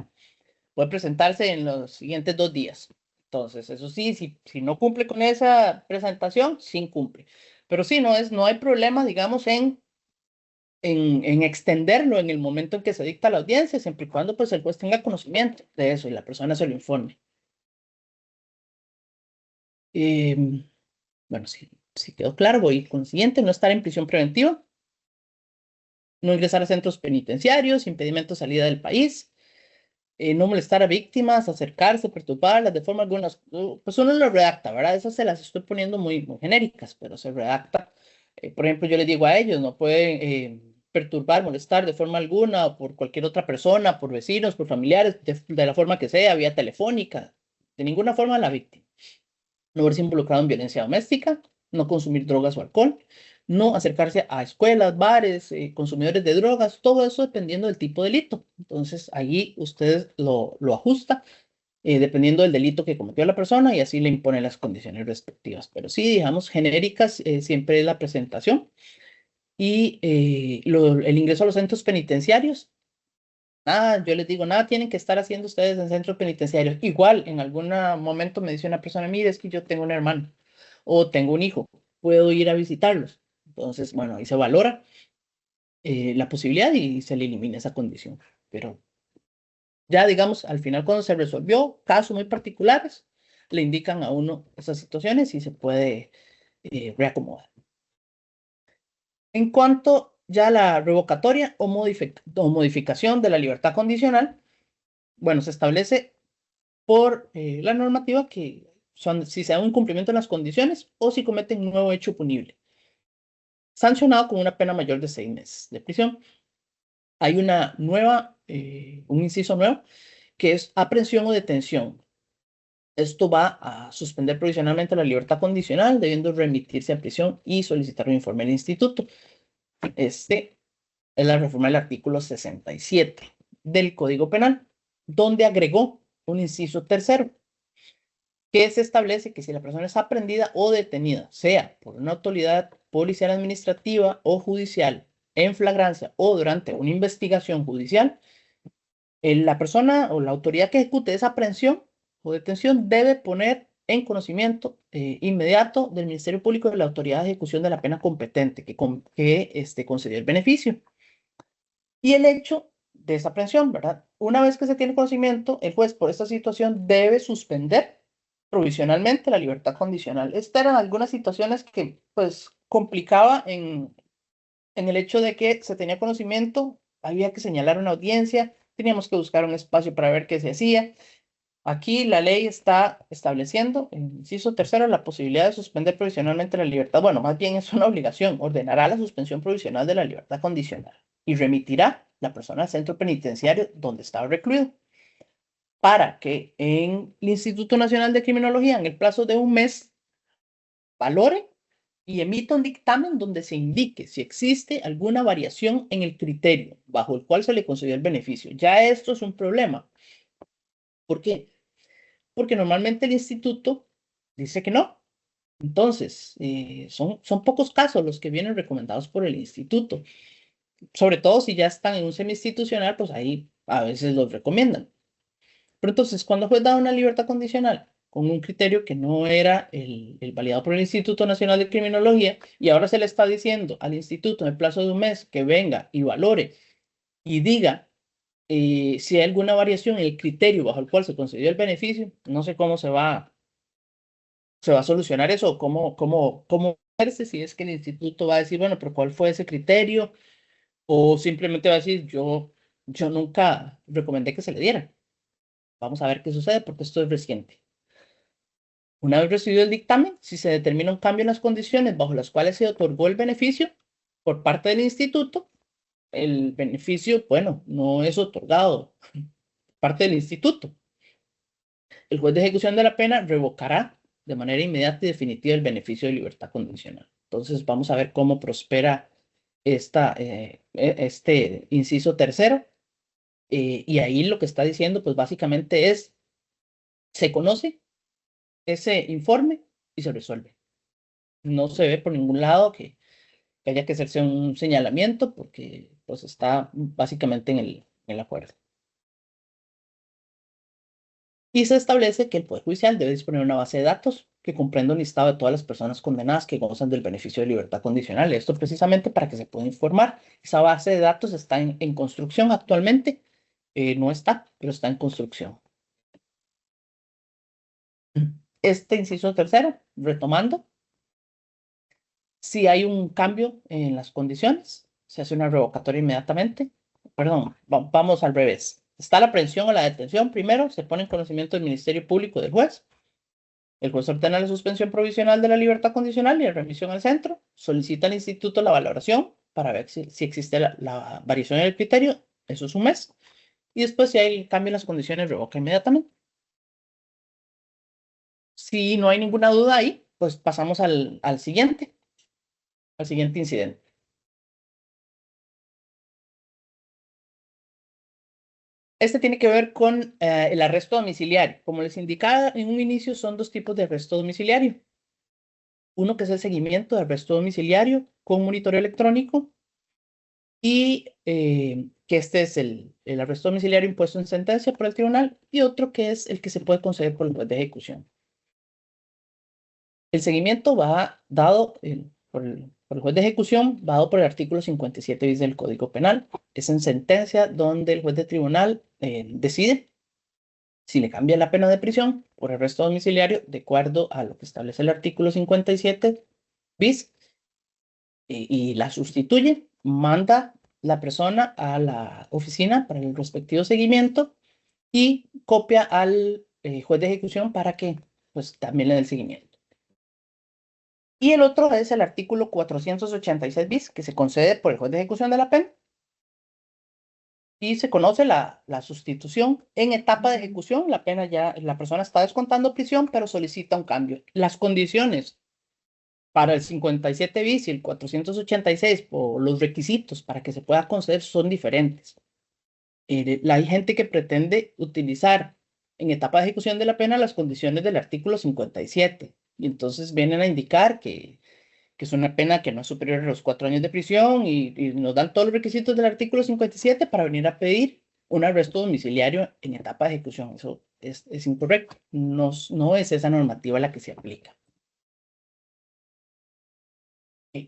puede presentarse en los siguientes 2 días. Entonces, eso sí, si no cumple con esa presentación, sí cumple. Pero sí, no hay problema, digamos, en extenderlo en el momento en que se dicta la audiencia, siempre y cuando pues el juez tenga conocimiento de eso y la persona se lo informe. Bueno, si quedó claro, voy con el siguiente: no estar en prisión preventiva, no ingresar a centros penitenciarios, impedimento de salida del país, no molestar a víctimas, acercarse, perturbarlas de forma alguna. Pues uno lo redacta, ¿verdad? Esas se las estoy poniendo muy genéricas, pero se redacta. Por ejemplo, yo les digo a ellos, no pueden perturbar, molestar de forma alguna o por cualquier otra persona, por vecinos, por familiares, de la forma que sea, vía telefónica, de ninguna forma a la víctima. No verse involucrado en violencia doméstica, no consumir drogas o alcohol, no acercarse a escuelas, bares, consumidores de drogas, todo eso dependiendo del tipo de delito. Entonces, ahí usted lo ajusta dependiendo del delito que cometió la persona y así le impone las condiciones respectivas. Pero sí, digamos, genéricas siempre es la presentación. Y el ingreso a los centros penitenciarios, nada, yo les digo, nada tienen que estar haciendo ustedes en centros penitenciarios. Igual, en algún momento me dice una persona, mire, es que yo tengo un hermano o tengo un hijo, puedo ir a visitarlos. Entonces, bueno, ahí se valora la posibilidad y se le elimina esa condición. Pero ya, digamos, al final cuando se resolvió casos muy particulares, le indican a uno esas situaciones y se puede reacomodar. En cuanto ya a la revocatoria o modificación de la libertad condicional, bueno, se establece por la normativa que son si se da un incumplimiento en las condiciones o si cometen un nuevo hecho punible, sancionado con una pena mayor de 6 meses de prisión. Hay un inciso nuevo que es aprehensión o detención. Esto va a suspender provisionalmente la libertad condicional, debiendo remitirse a prisión y solicitar un informe del instituto. Este es la reforma del artículo 67 del Código Penal, donde agregó un inciso tercero, que se establece que si la persona es aprehendida o detenida, sea por una autoridad policial administrativa o judicial, en flagrancia o durante una investigación judicial, la persona o la autoridad que ejecute esa aprehensión o detención debe poner en conocimiento inmediato del Ministerio Público y de la autoridad de ejecución de la pena competente que concedió el beneficio. Y el hecho de esa aprehensión, ¿verdad? Una vez que se tiene conocimiento, el juez por esta situación debe suspender provisionalmente la libertad condicional. Estas eran algunas situaciones que pues complicaba en el hecho de que se tenía conocimiento, había que señalar una audiencia, teníamos que buscar un espacio para ver qué se hacía. Aquí la ley está estableciendo, en inciso tercero, la posibilidad de suspender provisionalmente la libertad. Bueno, más bien es una obligación. Ordenará la suspensión provisional de la libertad condicional y remitirá la persona al centro penitenciario donde estaba recluido para que en el Instituto Nacional de Criminología, en el plazo de un mes, valore y emita un dictamen donde se indique si existe alguna variación en el criterio bajo el cual se le concedió el beneficio. Ya esto es un problema. ¿Por qué? Porque normalmente el instituto dice que no. Entonces, son pocos casos los que vienen recomendados por el instituto. Sobre todo si ya están en un semi-institucional, pues ahí a veces los recomiendan. Pero entonces, cuando fue dada una libertad condicional con un criterio que no era el validado por el Instituto Nacional de Criminología, y ahora se le está diciendo al instituto en el plazo de un mes que venga y valore y diga si hay alguna variación en el criterio bajo el cual se concedió el beneficio, no sé cómo se va a solucionar eso, cómo verse, si es que el instituto va a decir, bueno, pero ¿cuál fue ese criterio? O simplemente va a decir, yo yo nunca recomendé que se le diera. Vamos a ver qué sucede porque esto es reciente. Una vez recibido el dictamen, si se determina un cambio en las condiciones bajo las cuales se otorgó el beneficio por parte del instituto, el beneficio, bueno, no es otorgado por parte del instituto. El juez de ejecución de la pena revocará de manera inmediata y definitiva el beneficio de libertad condicional. Entonces, vamos a ver cómo prospera este inciso tercero. Y ahí lo que está diciendo, pues básicamente es, se conoce ese informe y se resuelve. No se ve por ningún lado que haya que hacerse un señalamiento porque pues está básicamente en el acuerdo. Y se establece que el Poder Judicial debe disponer de una base de datos que comprenda un listado de todas las personas condenadas que gozan del beneficio de libertad condicional. Esto precisamente para que se pueda informar. Esa base de datos está en construcción actualmente. No está, pero está en construcción. Este inciso tercero, retomando, si hay un cambio en las condiciones, se hace una revocatoria inmediatamente. Perdón, vamos al revés. Está la aprehensión o la detención primero, se pone en conocimiento del Ministerio Público del juez. El juez ordena la suspensión provisional de la libertad condicional y la remisión al centro. Solicita al instituto la valoración para ver si existe la variación en el criterio. Eso es un mes. Y después, si hay cambio en las condiciones, revoca inmediatamente. Si no hay ninguna duda ahí, pues pasamos al siguiente incidente. Este tiene que ver con el arresto domiciliario. Como les indicaba en un inicio, son dos tipos de arresto domiciliario. Uno que es el seguimiento de arresto domiciliario con monitoreo electrónico y que este es el arresto domiciliario impuesto en sentencia por el tribunal, y otro que es el que se puede conceder por el juez de ejecución. El seguimiento va dado por el juez de ejecución, va dado por el artículo 57 bis del Código Penal. Es en sentencia donde el juez de tribunal decide si le cambia la pena de prisión por arresto domiciliario de acuerdo a lo que establece el artículo 57 bis y la sustituye, manda la persona a la oficina para el respectivo seguimiento y copia al juez de ejecución para que pues también le dé el seguimiento. Y el otro es el artículo 486 bis, que se concede por el juez de ejecución de la pena. Y se conoce la sustitución en etapa de ejecución. La pena ya, la persona está descontando prisión, pero solicita un cambio. Las condiciones para el 57 bis y el 486, o los requisitos para que se pueda conceder, son diferentes. Hay gente que pretende utilizar en etapa de ejecución de la pena las condiciones del artículo 57. Y entonces vienen a indicar que es una pena que no es superior a los 4 años de prisión y nos dan todos los requisitos del artículo 57 para venir a pedir un arresto domiciliario en etapa de ejecución. Eso es incorrecto. No es esa normativa la que se aplica.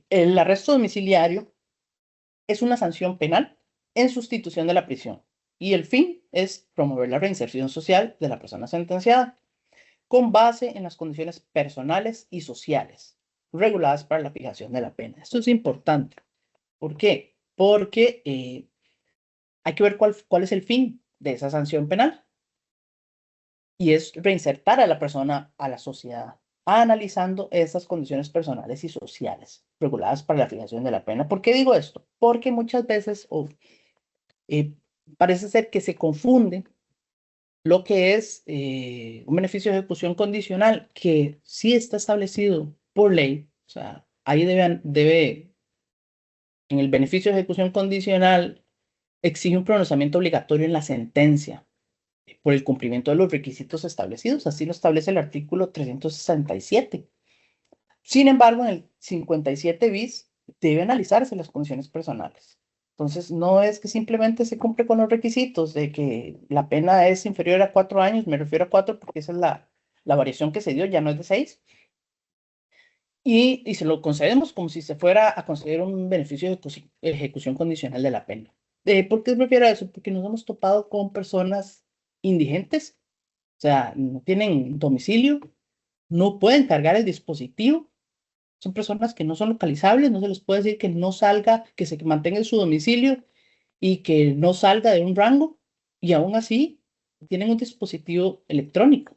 El arresto domiciliario es una sanción penal en sustitución de la prisión y el fin es promover la reinserción social de la persona sentenciada con base en las condiciones personales y sociales reguladas para la fijación de la pena. Esto es importante. ¿Por qué? Porque hay que ver cuál es el fin de esa sanción penal. Y es reinsertar a la persona a la sociedad, analizando esas condiciones personales y sociales reguladas para la fijación de la pena. ¿Por qué digo esto? Porque muchas veces parece ser que se confunde lo que es un beneficio de ejecución condicional que sí está establecido por ley. O sea, ahí debe en el beneficio de ejecución condicional exige un pronunciamiento obligatorio en la sentencia por el cumplimiento de los requisitos establecidos. Así lo establece el artículo 367. Sin embargo, en el 57 bis debe analizarse las condiciones personales. Entonces, no es que simplemente se cumple con los requisitos de que la pena es inferior a 4 años, me refiero a 4 porque esa es la variación que se dio, ya no es de 6. Y se lo concedemos como si se fuera a conceder un beneficio de ejecución condicional de la pena. ¿Por qué me refiero a eso? Porque nos hemos topado con personas indigentes, o sea, no tienen domicilio, no pueden cargar el dispositivo, son personas que no son localizables, no se les puede decir que no salga, que se mantenga en su domicilio, y que no salga de un rango, y aún así tienen un dispositivo electrónico.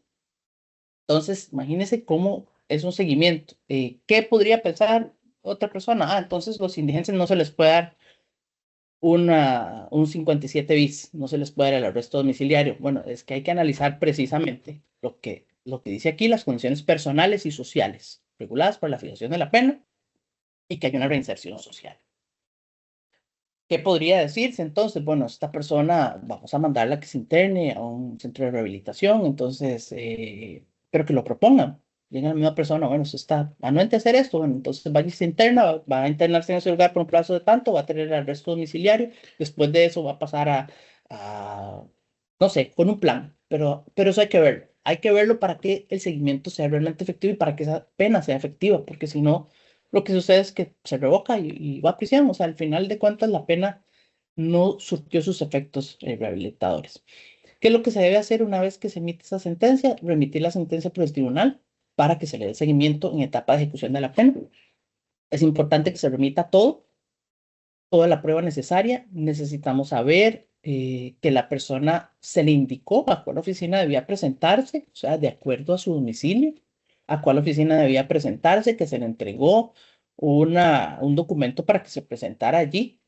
Entonces, imagínense cómo es un seguimiento. ¿Qué podría pensar otra persona? Ah, entonces los indigentes no se les puede dar un 57 bis, no se les puede dar el arresto domiciliario. Bueno, es que hay que analizar precisamente lo que dice aquí, las condiciones personales y sociales reguladas por la fijación de la pena y que hay una reinserción social. ¿Qué podría decirse entonces? Bueno, esta persona vamos a mandarla que se interne a un centro de rehabilitación, entonces, pero que lo propongan. Llega la misma persona, bueno, usted está anuente a hacer esto, bueno, entonces vaya y se interna, va a internarse en ese lugar por un plazo de tanto, va a tener el arresto domiciliario, después de eso va a pasar no sé, con un plan, pero eso hay que verlo para que el seguimiento sea realmente efectivo y para que esa pena sea efectiva, porque si no lo que sucede es que se revoca y va a prisión. O sea, al final de cuentas, la pena no surtió sus efectos rehabilitadores. ¿Qué es lo que se debe hacer una vez que se emite esa sentencia? Remitir la sentencia por el tribunal para que se le dé seguimiento en etapa de ejecución de la pena. Es importante que se remita todo, toda la prueba necesaria. Necesitamos saber que la persona se le indicó a cuál oficina debía presentarse, o sea, de acuerdo a su domicilio, a cuál oficina debía presentarse, que se le entregó un documento para que se presentara allí.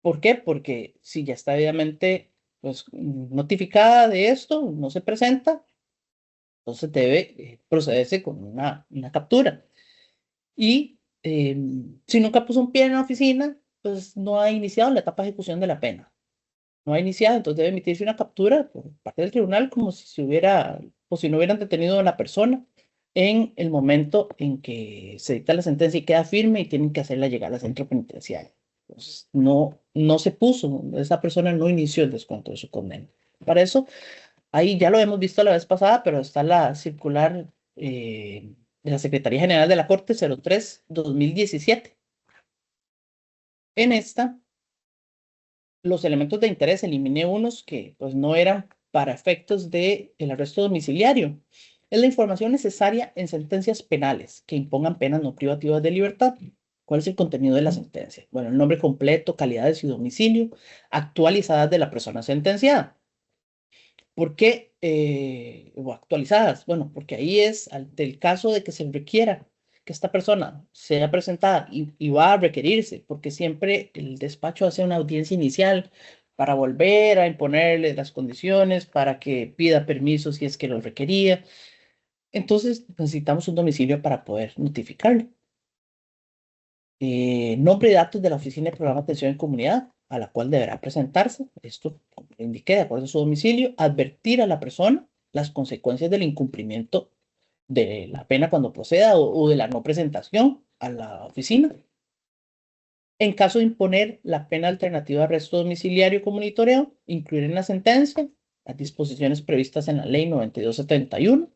¿Por qué? Porque si ya está debidamente pues, notificada de esto, no se presenta, entonces debe procederse con una captura. Y si nunca puso un pie en la oficina, pues no ha iniciado la etapa de ejecución de la pena. No ha iniciado, entonces debe emitirse una captura por parte del tribunal como si se hubiera, o si no hubieran detenido a la persona en el momento en que se dicta la sentencia y queda firme y tienen que hacerla llegar al centro penitenciario. Entonces, no se puso, esa persona no inició el descuento de su condena. Para eso, ahí ya lo hemos visto la vez pasada, pero está la circular de la Secretaría General de la Corte 03/2017. En esta, los elementos de interés eliminé unos que pues no eran para efectos del arresto domiciliario. Es la información necesaria en sentencias penales que impongan penas no privativas de libertad. ¿Cuál es el contenido de la sentencia? Bueno, el nombre completo, calidades y domicilio actualizadas de la persona sentenciada. ¿Por qué? O actualizadas. Bueno, porque ahí es del caso de que se requiera que esta persona sea presentada y va a requerirse, porque siempre el despacho hace una audiencia inicial para volver a imponerle las condiciones, para que pida permiso si es que lo requería. Entonces necesitamos un domicilio para poder notificarlo. Nombre y datos de la Oficina de Programa de Atención en Comunidad a la cual deberá presentarse. Esto, como le indiqué, de acuerdo a su domicilio, advertir a la persona las consecuencias del incumplimiento de la pena cuando proceda o de la no presentación a la oficina. En caso de imponer la pena alternativa de arresto domiciliario con monitoreo, incluir en la sentencia las disposiciones previstas en la Ley 9271.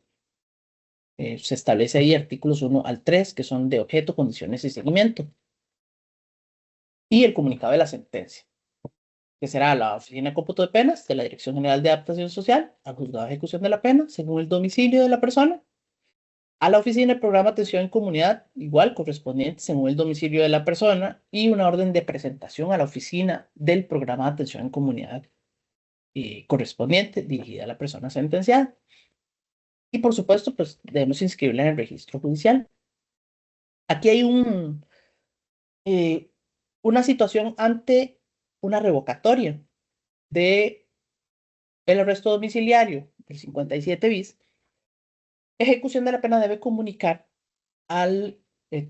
Se establece ahí artículos 1 al 3, que son de objeto, condiciones y seguimiento. Y el comunicado de la sentencia, que será la Oficina de Cómputo de Penas de la Dirección General de Adaptación Social, al Juzgado de Ejecución de la Pena, según el domicilio de la persona, a la Oficina de Programa de Atención en Comunidad, igual correspondiente según el domicilio de la persona, y una orden de presentación a la Oficina del Programa de Atención en Comunidad correspondiente, dirigida a la persona sentenciada. Y por supuesto, pues debemos inscribirla en el registro judicial. Aquí hay una situación ante una revocatoria de el arresto domiciliario del 57 bis. Ejecución de la pena debe comunicar al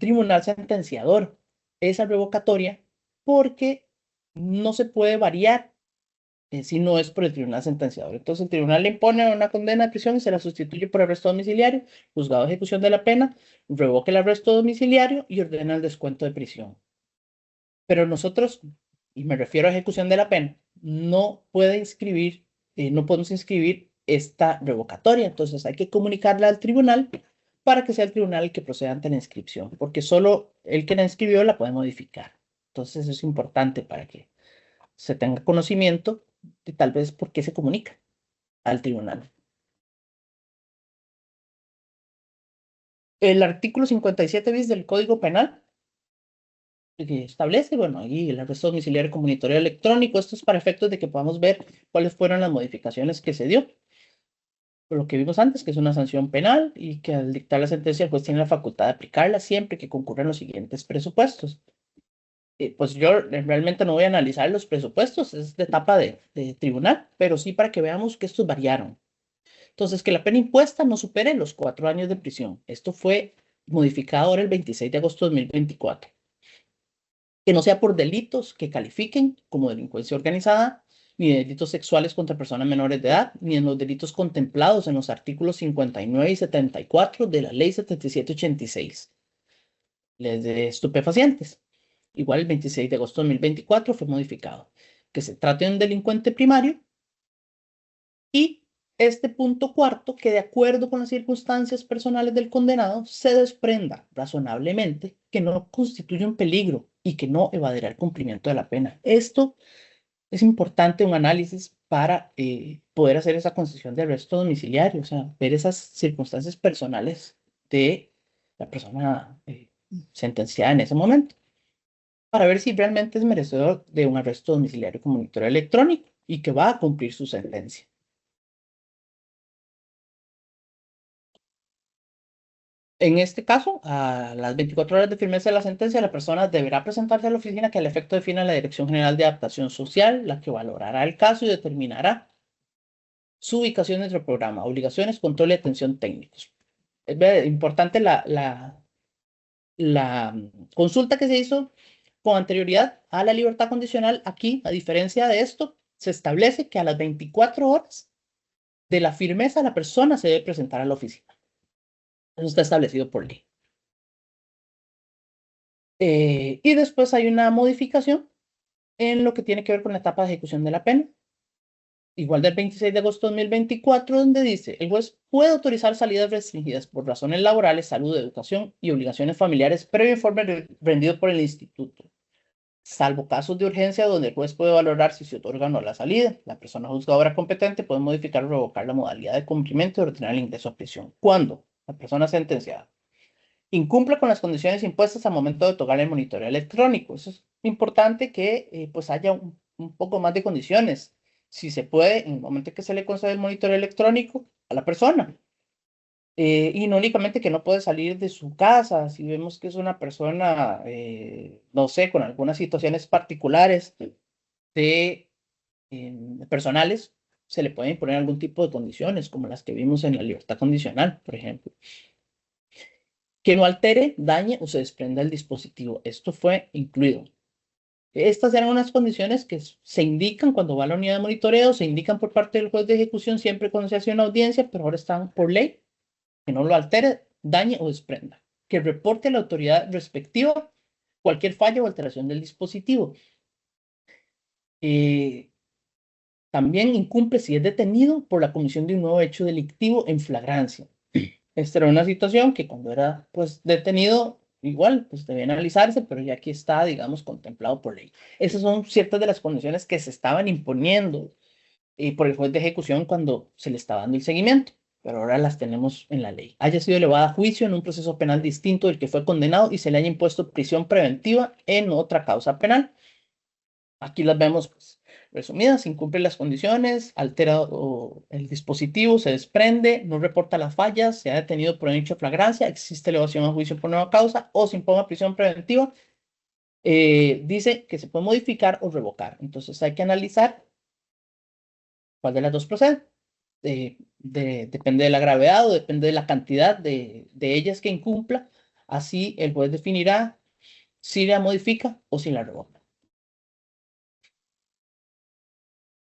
tribunal sentenciador esa revocatoria porque no se puede variar si no es por el tribunal sentenciador. Entonces el tribunal le impone una condena de prisión y se la sustituye por arresto domiciliario, juzgado de ejecución de la pena, revoca el arresto domiciliario y ordena el descuento de prisión. Pero nosotros, y me refiero a ejecución de la pena, no podemos inscribir esta revocatoria. Entonces hay que comunicarla al tribunal para que sea el tribunal el que proceda ante la inscripción, porque solo el que la inscribió la puede modificar. Entonces eso es importante para que se tenga conocimiento de tal vez por qué se comunica al tribunal. El artículo 57 bis del Código Penal que establece, bueno, ahí el arresto domiciliario con monitoreo electrónico. Esto es para efectos de que podamos ver cuáles fueron las modificaciones que se dio. Por lo que vimos antes, que es una sanción penal y que al dictar la sentencia el juez tiene la facultad de aplicarla siempre que concurran los siguientes presupuestos. Pues yo realmente no voy a analizar los presupuestos, es de etapa de tribunal, pero sí para que veamos que estos variaron. Entonces, que la pena impuesta no supere los 4 años de prisión. Esto fue modificado ahora el 26 de agosto de 2024. Que no sea por delitos que califiquen como delincuencia organizada, ni delitos sexuales contra personas menores de edad, ni en los delitos contemplados en los artículos 59 y 74 de la Ley 7786, leyes de estupefacientes. Igual el 26 de agosto de 2024 fue modificado. Que se trate de un delincuente primario y este punto cuarto, que de acuerdo con las circunstancias personales del condenado, se desprenda razonablemente que no constituye un peligro y que no evadirá el cumplimiento de la pena. Esto es importante, un análisis para poder hacer esa concesión de arresto domiciliario, o sea, ver esas circunstancias personales de la persona sentenciada en ese momento, para ver si realmente es merecedor de un arresto domiciliario con monitoreo electrónico y que va a cumplir su sentencia. En este caso, a las 24 horas de firmeza de la sentencia, la persona deberá presentarse a la oficina que al efecto defina la Dirección General de Adaptación Social, la que valorará el caso y determinará su ubicación dentro del programa, obligaciones, control y atención técnicos. Es importante la consulta que se hizo con anterioridad a la libertad condicional. Aquí, a diferencia de esto, se establece que a las 24 horas de la firmeza la persona se debe presentar a la oficina. Eso está establecido por ley. Y después hay una modificación en lo que tiene que ver con la etapa de ejecución de la pena. Igual del 26 de agosto de 2024, donde dice, el juez puede autorizar salidas restringidas por razones laborales, salud, educación y obligaciones familiares, previo informe rendido por el instituto, salvo casos de urgencia donde el juez puede valorar si se otorga o no la salida. La persona juzgadora competente puede modificar o revocar la modalidad de cumplimiento y ordenar el ingreso a prisión. ¿Cuándo? La persona sentenciada incumple con las condiciones impuestas al momento de otorgar el monitoreo electrónico. Eso es importante que pues haya un poco más de condiciones. Si se puede, en el momento que se le concede el monitoreo electrónico a la persona. Y no únicamente que no puede salir de su casa, si vemos que es una persona, no sé, con algunas situaciones particulares de personales, se le pueden imponer algún tipo de condiciones, como las que vimos en la libertad condicional, por ejemplo. Que no altere, dañe o se desprenda el dispositivo. Esto fue incluido. Estas eran unas condiciones que se indican cuando va a la unidad de monitoreo, se indican por parte del juez de ejecución siempre cuando se hace una audiencia, pero ahora están por ley. Que no lo altere, dañe o desprenda. Que reporte a la autoridad respectiva cualquier falla o alteración del dispositivo. También incumple si es detenido por la comisión de un nuevo hecho delictivo en flagrancia. Esta era una situación que cuando era pues detenido, igual pues debía analizarse, pero ya aquí está, digamos, contemplado por ley. Esas son ciertas de las condiciones que se estaban imponiendo por el juez de ejecución cuando se le estaba dando el seguimiento, pero ahora las tenemos en la ley. Haya sido elevada a juicio en un proceso penal distinto del que fue condenado y se le haya impuesto prisión preventiva en otra causa penal. Aquí las vemos pues, resumidas: incumple las condiciones, altera el dispositivo, se desprende, no reporta las fallas, se ha detenido por un hecho de flagrancia, existe elevación a juicio por nueva causa o se imponga prisión preventiva. Dice que se puede modificar o revocar. Entonces hay que analizar cuál de las dos procede. Depende de la gravedad o depende de la cantidad de ellas que incumpla. Así el juez definirá si la modifica o si la revoca.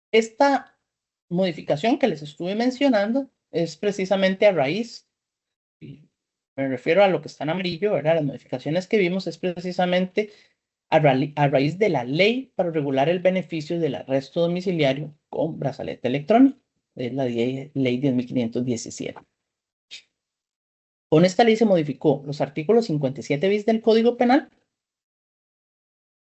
Esta modificación que les estuve mencionando es precisamente a raíz, y me refiero a lo que está en amarillo, ¿verdad? Las modificaciones que vimos es precisamente a raíz de la ley para regular el beneficio del arresto domiciliario con brazalete electrónico, es la ley 10.517. Con esta ley se modificó los artículos 57 bis del Código Penal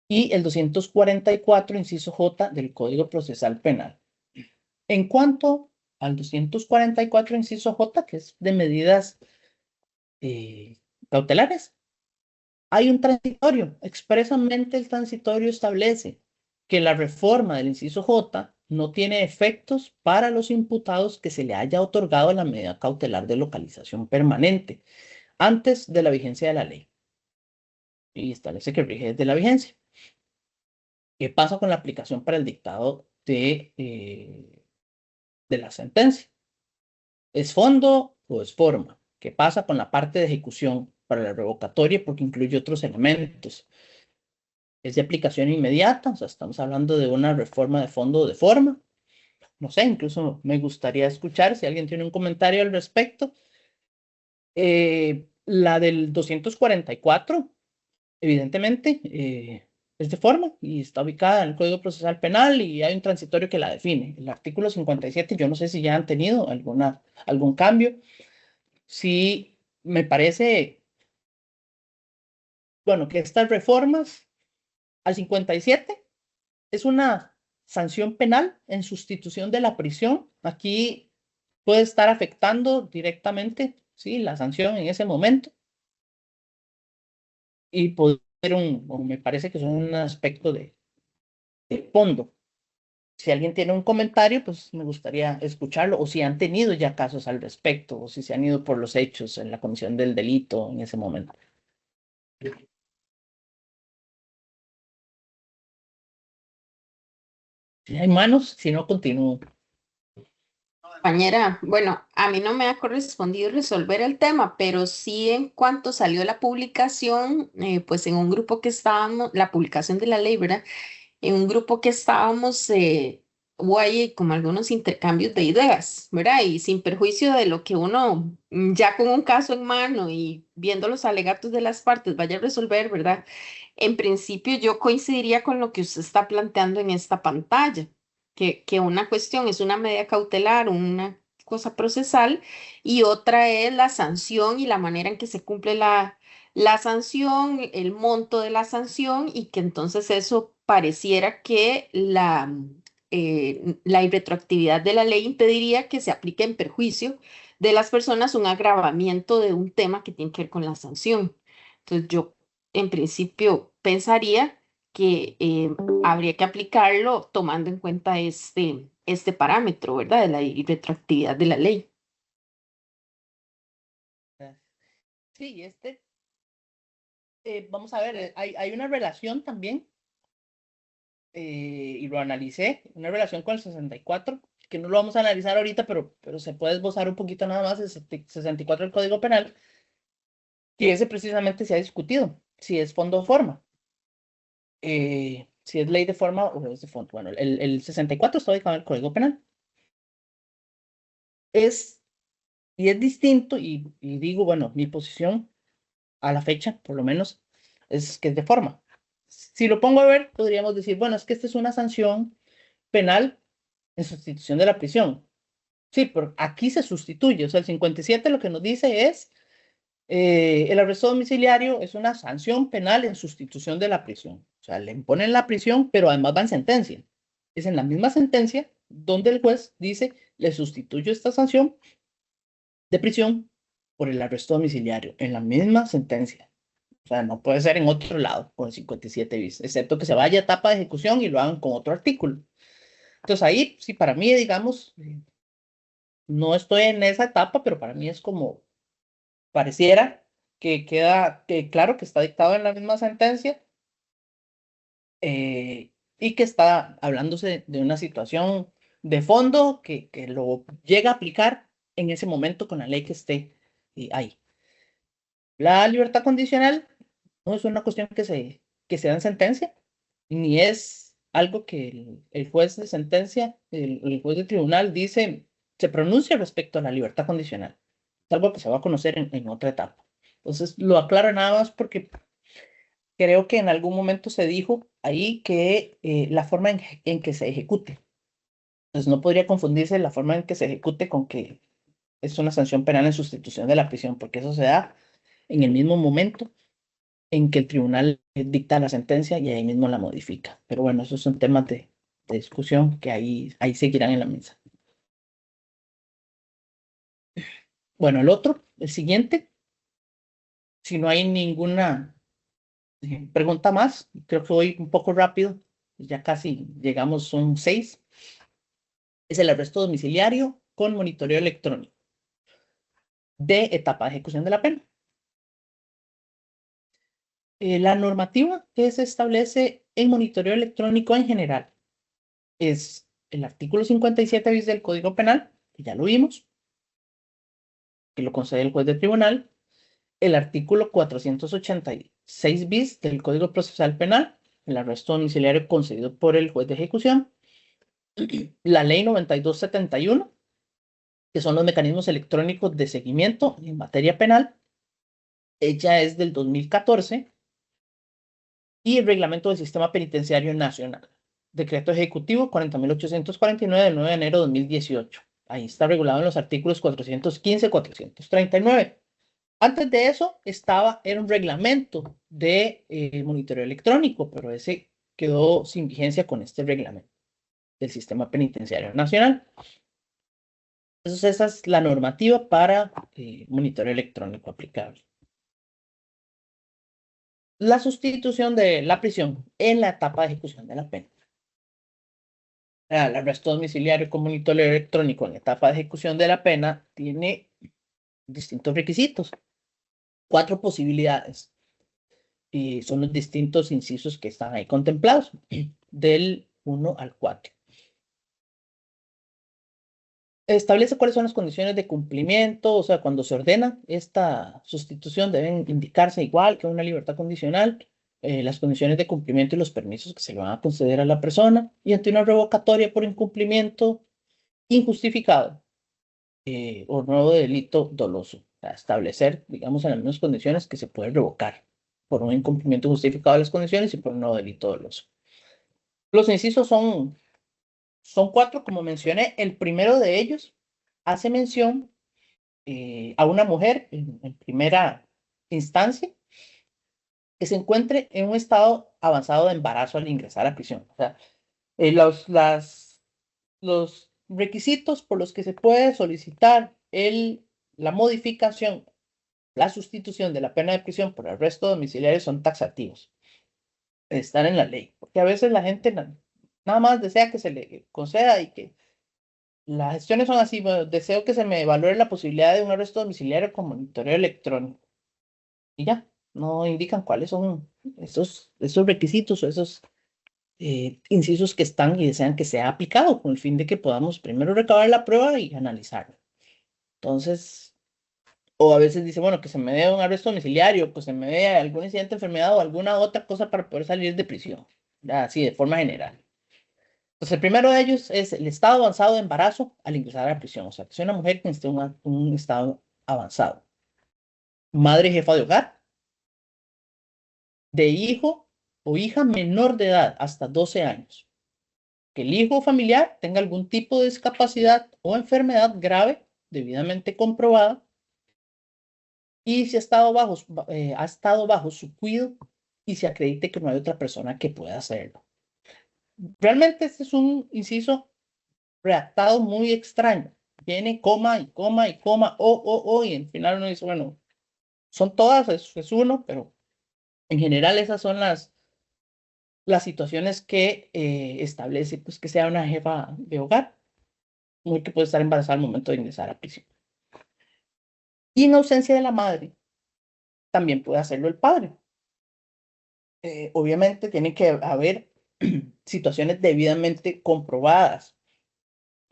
y el 244, inciso J, del Código Procesal Penal. En cuanto al 244, inciso J, que es de medidas cautelares, Hay un transitorio. Expresamente el transitorio establece que la reforma del inciso J no tiene efectos para los imputados que se le haya otorgado la medida cautelar de localización permanente antes de la vigencia de la ley. Y establece que rige desde la vigencia. ¿Qué pasa con la aplicación para el dictado de la sentencia? ¿Es fondo o es forma? ¿Qué pasa con la parte de ejecución para la revocatoria? Porque incluye otros elementos. ¿Es de aplicación inmediata? O sea, estamos hablando de una reforma de fondo o de forma. No sé, incluso me gustaría escuchar si alguien tiene un comentario al respecto. La del 244, evidentemente, es de forma y está ubicada en el Código Procesal Penal y hay un transitorio que la define. El artículo 57, yo no sé si ya han tenido algún cambio. Sí, me parece, bueno, que estas reformas al 57 es una sanción penal en sustitución de la prisión. Aquí puede estar afectando directamente, sí, la sanción en ese momento y puede ser o me parece que es un aspecto de fondo. Si alguien tiene un comentario, pues me gustaría escucharlo, o si han tenido ya casos al respecto, o si se han ido por los hechos en la comisión del delito en ese momento. Si hay manos, si no, continúo. Compañera, bueno, a mí no me ha correspondido resolver el tema, pero sí en cuanto salió la publicación, pues en un grupo que estábamos, la publicación de la ley, ¿verdad? En un grupo que estábamos, hubo ahí como algunos intercambios de ideas, ¿verdad? Y sin perjuicio de lo que uno, ya con un caso en mano y viendo los alegatos de las partes, vaya a resolver, ¿verdad? En principio yo coincidiría con lo que usted está planteando en esta pantalla, que una cuestión es una medida cautelar, una cosa procesal, y otra es la sanción y la manera en que se cumple la sanción, el monto de la sanción, y que entonces eso pareciera que la irretroactividad de la ley impediría que se aplique en perjuicio de las personas un agravamiento de un tema que tiene que ver con la sanción. Entonces yo en principio pensaría que habría que aplicarlo tomando en cuenta este parámetro, ¿verdad? De la irretroactividad de la ley. Sí, vamos a ver, hay una relación también, y lo analicé, una relación con el 64, que no lo vamos a analizar ahorita, pero se puede esbozar un poquito nada más el 64 del Código Penal, y ese precisamente se ha discutido, si es fondo o forma. Si es ley de forma o es de fondo. Bueno, el 64 está ubicado en el Código Penal. Y es distinto, y digo, bueno, mi posición a la fecha, por lo menos, es que es de forma. Si lo pongo a ver, podríamos decir, bueno, es que esta es una sanción penal en sustitución de la prisión. Sí, pero aquí se sustituye. O sea, el 57 lo que nos dice es, el arresto domiciliario es una sanción penal en sustitución de la prisión. O sea, le imponen la prisión, pero además va en sentencia. Es en la misma sentencia donde el juez dice, le sustituyo esta sanción de prisión por el arresto domiciliario, en la misma sentencia. O sea, no puede ser en otro lado con el 57 bis, excepto que se vaya a etapa de ejecución y lo hagan con otro artículo. Entonces ahí, sí, para mí, digamos, no estoy en esa etapa, pero para mí es como, pareciera que queda que claro que está dictado en la misma sentencia, y que está hablándose de una situación de fondo que lo llega a aplicar en ese momento con la ley que esté ahí. La libertad condicional no es una cuestión que se da en sentencia, ni es algo que el juez de sentencia, el juez de tribunal dice, se pronuncia respecto a la libertad condicional. Es algo que se va a conocer en otra etapa. Entonces, lo aclaro nada más porque creo que en algún momento se dijo ahí que la forma en que se ejecute. Entonces, no podría confundirse la forma en que se ejecute con que es una sanción penal en sustitución de la prisión, porque eso se da en el mismo momento en que el tribunal dicta la sentencia y ahí mismo la modifica. Pero bueno, esos son temas de discusión que ahí seguirán en la mesa. Bueno, el siguiente, si no hay ninguna Pregunta más, creo que voy un poco rápido, ya casi llegamos, son 6. Es el arresto domiciliario con monitoreo electrónico de etapa de ejecución de la pena. La normativa que se establece en monitoreo electrónico en general es el artículo 57 bis del Código Penal, que ya lo vimos, que lo concede el juez de tribunal, el artículo 486 bis del Código Procesal Penal, el arresto domiciliario concedido por el juez de ejecución, la ley 9271, que son los mecanismos electrónicos de seguimiento en materia penal, ella es del 2014, y el reglamento del Sistema Penitenciario Nacional, decreto ejecutivo 40.849 del 9 de enero de 2018. Ahí está regulado en los artículos 415 y 439. Antes de eso era un reglamento de monitoreo electrónico, pero ese quedó sin vigencia con este reglamento del Sistema Penitenciario Nacional. Entonces esa es la normativa para monitoreo electrónico aplicable. La sustitución de la prisión en la etapa de ejecución de la pena. El arresto domiciliario con monitoreo electrónico en la etapa de ejecución de la pena tiene distintos requisitos. 4 posibilidades. Y son los distintos incisos que están ahí contemplados, del 1 al 4. Establece cuáles son las condiciones de cumplimiento, o sea, cuando se ordena esta sustitución deben indicarse igual que una libertad condicional, las condiciones de cumplimiento y los permisos que se le van a conceder a la persona, y ante una revocatoria por incumplimiento injustificado o nuevo delito doloso, para establecer, digamos, en las mismas condiciones que se puede revocar por un incumplimiento justificado de las condiciones y por un nuevo delito doloso. Los incisos son 4, como mencioné. El primero de ellos hace mención a una mujer en primera instancia que se encuentre en un estado avanzado de embarazo al ingresar a prisión. O sea, los requisitos por los que se puede solicitar la modificación, la sustitución de la pena de prisión por arresto domiciliario son taxativos. Están en la ley, porque a veces la gente nada más desea que se le conceda y que las gestiones son así. Bueno, deseo que se me valore la posibilidad de un arresto domiciliario con monitoreo electrónico. Y ya, no indican cuáles son esos requisitos o esos incisos que están y desean que sea aplicado con el fin de que podamos primero recabar la prueba y analizarla. Entonces, o a veces dice, bueno, que se me dé un arresto domiciliario, pues se me dé algún incidente de enfermedad o alguna otra cosa para poder salir de prisión. Así, de forma general. Entonces, el primero de ellos es el estado avanzado de embarazo al ingresar a la prisión. O sea, que es una mujer que esté en un estado avanzado. Madre jefa de hogar, de hijo o hija menor de edad hasta 12 años. Que el hijo familiar tenga algún tipo de discapacidad o enfermedad grave debidamente comprobada y si ha estado bajo su cuidado y se acredite que no hay otra persona que pueda hacerlo. Realmente este es un inciso redactado muy extraño. Viene coma y coma y coma, o, y al final uno dice, bueno, son todas, es uno, pero en general esas son las situaciones que establece pues, que sea una jefa de hogar, muy que puede estar embarazada al momento de ingresar a prisión. Y en ausencia de la madre, también puede hacerlo el padre. Obviamente tiene que haber situaciones debidamente comprobadas.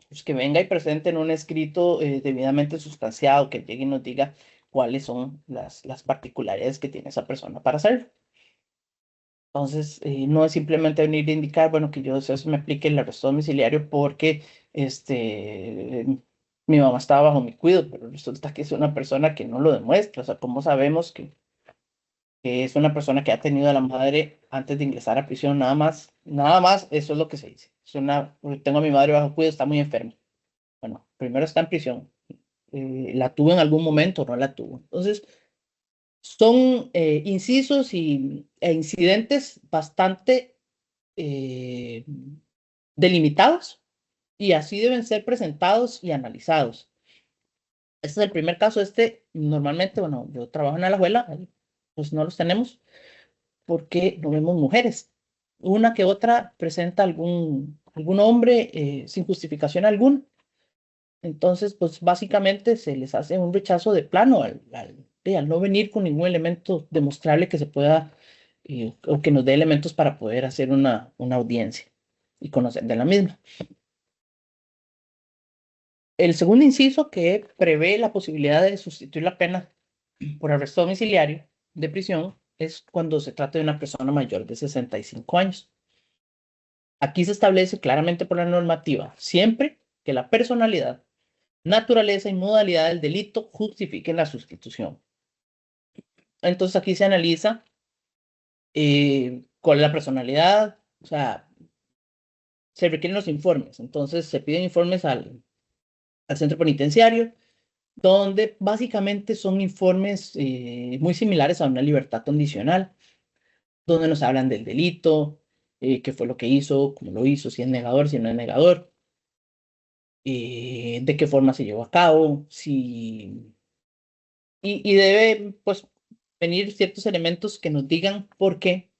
Pues que venga y presente en un escrito debidamente sustanciado, que llegue y nos diga cuáles son las particularidades que tiene esa persona para hacerlo. Entonces, no es simplemente venir a indicar, bueno, que yo deseo se me aplique el arresto domiciliario porque mi mamá estaba bajo mi cuidado, pero resulta que es una persona que no lo demuestra. O sea, ¿cómo sabemos que es una persona que ha tenido a la madre antes de ingresar a prisión? Nada más, eso es lo que se dice. Tengo a mi madre bajo cuidado, está muy enferma. Bueno, primero está en prisión. ¿La tuvo en algún momento o no la tuvo? Entonces, son incisos e incidentes bastante delimitados y así deben ser presentados y analizados. Este es el primer caso. Normalmente, bueno, yo trabajo en Alajuela, pues no los tenemos, porque no vemos mujeres. Una que otra presenta algún hombre sin justificación alguna. Entonces, pues básicamente se les hace un rechazo de plano al no venir con ningún elemento demostrable que se pueda o que nos dé elementos para poder hacer una audiencia y conocer de la misma. El segundo inciso, que prevé la posibilidad de sustituir la pena por arresto domiciliario de prisión, es cuando se trata de una persona mayor de 65 años. Aquí se establece claramente por la normativa, siempre que la personalidad, naturaleza y modalidad del delito justifiquen la sustitución. Entonces aquí se analiza cuál es la personalidad, o sea, se requieren los informes. Entonces se piden informes al centro penitenciario, donde básicamente son informes muy similares a una libertad condicional, donde nos hablan del delito, qué fue lo que hizo, cómo lo hizo, si es negador, si no es negador, de qué forma se llevó a cabo, si... Y debe, pues, venir ciertos elementos que nos digan por qué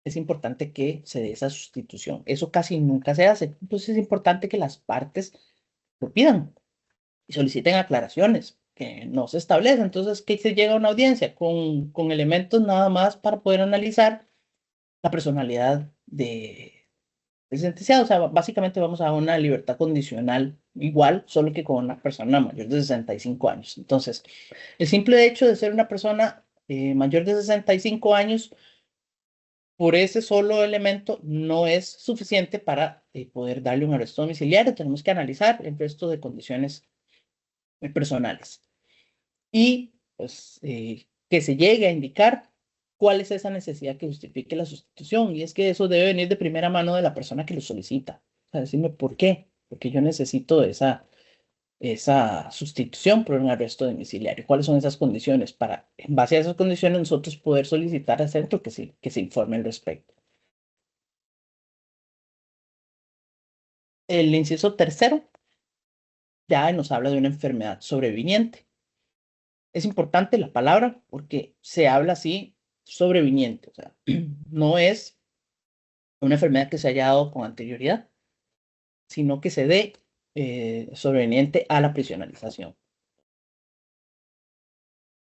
es importante que se dé esa sustitución. Eso casi nunca se hace. Entonces es importante que las partes lo pidan y soliciten aclaraciones que no se establecen. Entonces, que se llega a una audiencia con elementos nada más para poder analizar la personalidad del sentenciado. O sea, básicamente vamos a una libertad condicional igual, solo que con una persona mayor de 65 años. Entonces, el simple hecho de ser una persona mayor de 65 años, por ese solo elemento, no es suficiente para poder darle un arresto domiciliario. Tenemos que analizar el resto de condiciones personales. Y pues que se llegue a indicar cuál es esa necesidad que justifique la sustitución. Y es que eso debe venir de primera mano de la persona que lo solicita. O sea, decirme por qué. Porque yo necesito esa sustitución por un arresto domiciliario. ¿Cuáles son esas condiciones? Para, en base a esas condiciones, nosotros poder solicitar al centro que se informe al respecto. El inciso tercero ya nos habla de una enfermedad sobreviniente. Es importante la palabra porque se habla así, sobreviniente. O sea, no es una enfermedad que se haya dado con anterioridad, sino que se dé sobreviniente a la prisionalización.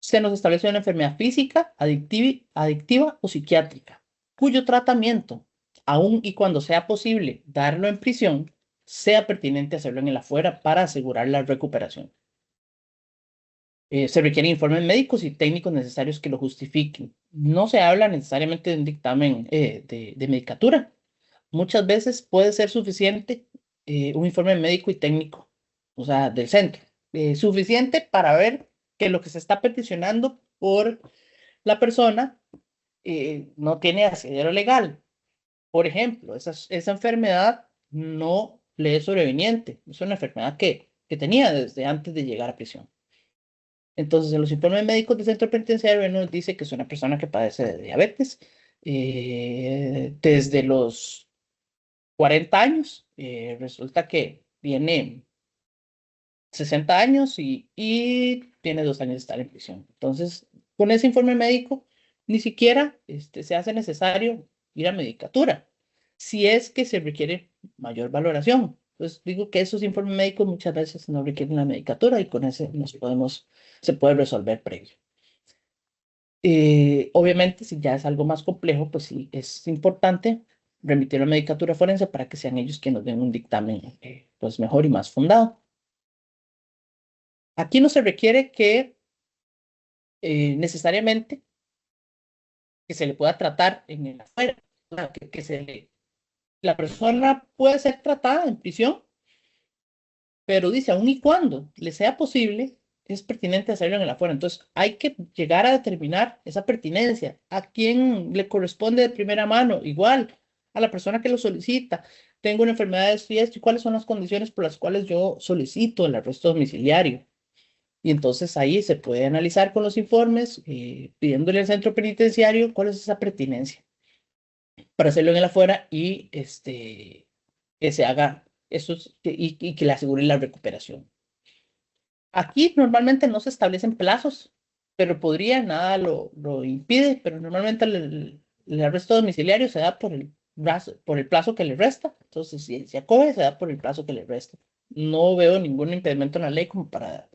Se nos establece una enfermedad física, adictiva o psiquiátrica, cuyo tratamiento, aun y cuando sea posible darlo en prisión, sea pertinente hacerlo en el afuera para asegurar la recuperación. Se requieren informes médicos y técnicos necesarios que lo justifiquen. No se habla necesariamente de un dictamen de medicatura. Muchas veces puede ser suficiente un informe médico y técnico, o sea, del centro, suficiente para ver que lo que se está peticionando por la persona no tiene asidero legal. Por ejemplo, esa enfermedad no le es sobreviniente, es una enfermedad que tenía desde antes de llegar a prisión. Entonces, en los informes médicos del centro penitenciario nos dice que es una persona que padece de diabetes desde los 40 años. Resulta que tiene 60 años y tiene 2 años de estar en prisión. Entonces, con ese informe médico, ni siquiera se hace necesario ir a medicatura, si es que se requiere mayor valoración. Entonces, digo que esos informes médicos muchas veces no requieren la medicatura y con ese se puede resolver previo. Obviamente, si ya es algo más complejo, pues sí, es importante remitir a la medicatura forense para que sean ellos quienes nos den un dictamen pues mejor y más fundado. Aquí no se requiere que necesariamente que se le pueda tratar en el afuera, o sea, la persona puede ser tratada en prisión, pero dice, aun y cuando le sea posible, es pertinente hacerlo en el afuera. Entonces, hay que llegar a determinar esa pertinencia, a quién le corresponde de primera mano, igual a la persona que lo solicita. Tengo una enfermedad de esto y cuáles son las condiciones por las cuales yo solicito el arresto domiciliario. Y entonces ahí se puede analizar con los informes, pidiéndole al centro penitenciario cuál es esa pertinencia para hacerlo en el afuera y que se haga eso y que le asegure la recuperación. Aquí normalmente no se establecen plazos, pero podría, nada lo impide, pero normalmente el arresto domiciliario se da por el plazo que le resta. Entonces, si se acoge, se da por el plazo que le resta. No veo ningún impedimento en la ley como para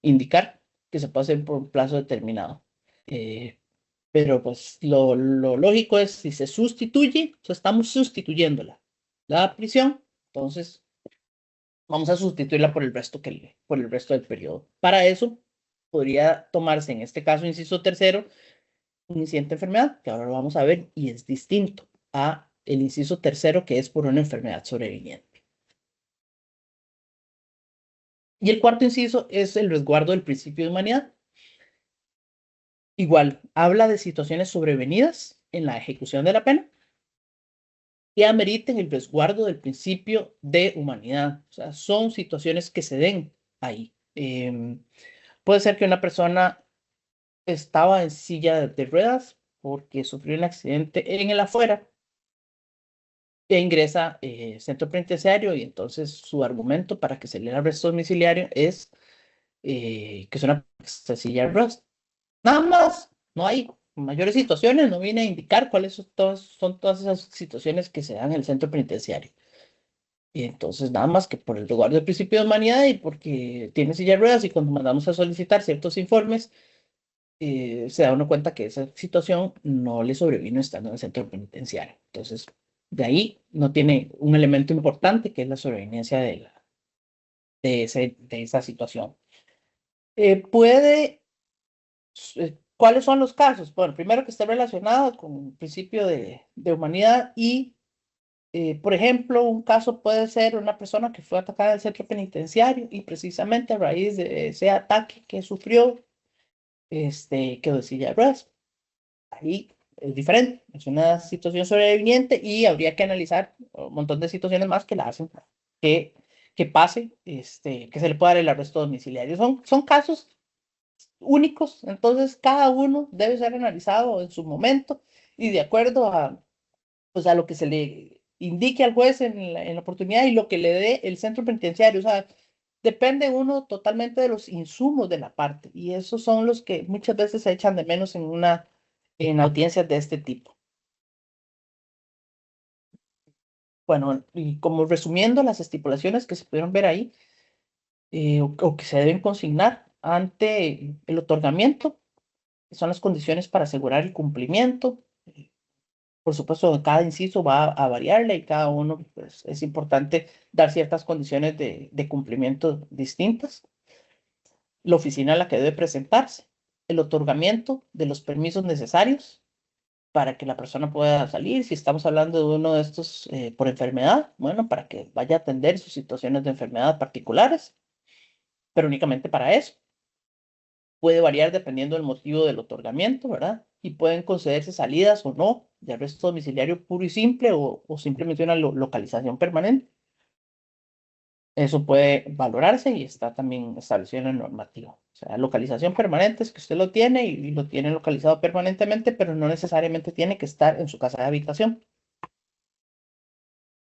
indicar que se puede hacer por un plazo determinado. Pero pues lo lógico es si se sustituye, o sea, estamos sustituyéndola. La prisión, entonces vamos a sustituirla por el por el resto del periodo. Para eso podría tomarse en este caso, inciso tercero, un incidente de enfermedad, que ahora lo vamos a ver, y es distinto a el inciso tercero, que es por una enfermedad sobreviniente. Y el cuarto inciso es el resguardo del principio de humanidad. Igual, habla de situaciones sobrevenidas en la ejecución de la pena que ameriten el resguardo del principio de humanidad. O sea, son situaciones que se den ahí. Puede ser que una persona estaba en silla de ruedas porque sufrió un accidente en el afuera e ingresa centro penitenciario, y entonces su argumento para que se le dé arresto domiciliario es que es una silla de ruedas. Nada más, no hay mayores situaciones, no viene a indicar cuáles son todas esas situaciones que se dan en el centro penitenciario. Y entonces, nada más que por el resguardo del principio de humanidad y porque tiene silla de ruedas, y cuando mandamos a solicitar ciertos informes, se da uno cuenta que esa situación no le sobrevino estando en el centro penitenciario. Entonces, de ahí no tiene un elemento importante que es la sobrevivencia de esa situación. ¿Cuáles son los casos? Bueno, primero que esté relacionado con el principio de humanidad y, por ejemplo, un caso puede ser una persona que fue atacada en el centro penitenciario y precisamente a raíz de ese ataque que sufrió, quedó en silla de ruedas. Ahí es diferente, es una situación sobreviviente y habría que analizar un montón de situaciones más que la hacen que pase, que se le pueda dar el arresto domiciliario. Son casos únicos, entonces cada uno debe ser analizado en su momento y de acuerdo pues a lo que se le indique al juez en la oportunidad y lo que le dé el centro penitenciario. O sea, depende uno totalmente de los insumos de la parte, y esos son los que muchas veces se echan de menos en audiencias de este tipo. Bueno, y como resumiendo las estipulaciones que se pudieron ver ahí, o que se deben consignar ante el otorgamiento, que son las condiciones para asegurar el cumplimiento. Por supuesto, cada inciso va a variarle y cada uno, pues, es importante dar ciertas condiciones de cumplimiento distintas. La oficina a la que debe presentarse, el otorgamiento de los permisos necesarios para que la persona pueda salir. Si estamos hablando de uno de estos por enfermedad, bueno, para que vaya a atender sus situaciones de enfermedad particulares, pero únicamente para eso. Puede variar dependiendo del motivo del otorgamiento, ¿verdad? Y pueden concederse salidas o no de arresto domiciliario puro y simple, o simplemente una localización permanente. Eso puede valorarse y está también establecido en la normativa. O sea, localización permanente es que usted lo tiene y lo tiene localizado permanentemente, pero no necesariamente tiene que estar en su casa de habitación.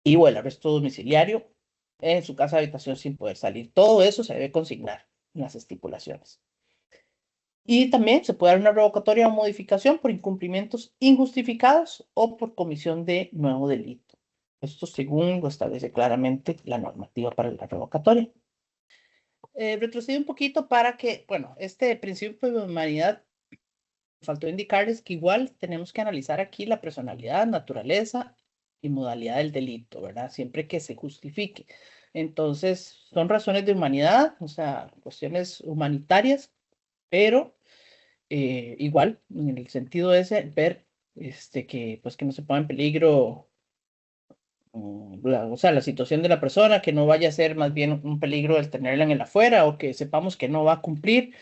Y o el arresto domiciliario en su casa de habitación sin poder salir. Todo eso se debe consignar en las estipulaciones. Y también se puede dar una revocatoria o modificación por incumplimientos injustificados o por comisión de nuevo delito. Esto según lo establece claramente la normativa para la revocatoria. Retrocedo un poquito para que, bueno, este principio de humanidad, faltó indicarles que igual tenemos que analizar aquí la personalidad, naturaleza y modalidad del delito, ¿verdad? Siempre que se justifique. Entonces, son razones de humanidad, o sea, cuestiones humanitarias, pero igual, en el sentido ese, ver pues, que no se ponga en peligro o sea, la situación de la persona, que no vaya a ser más bien un peligro el tenerla en el afuera, o que sepamos que no va a cumplir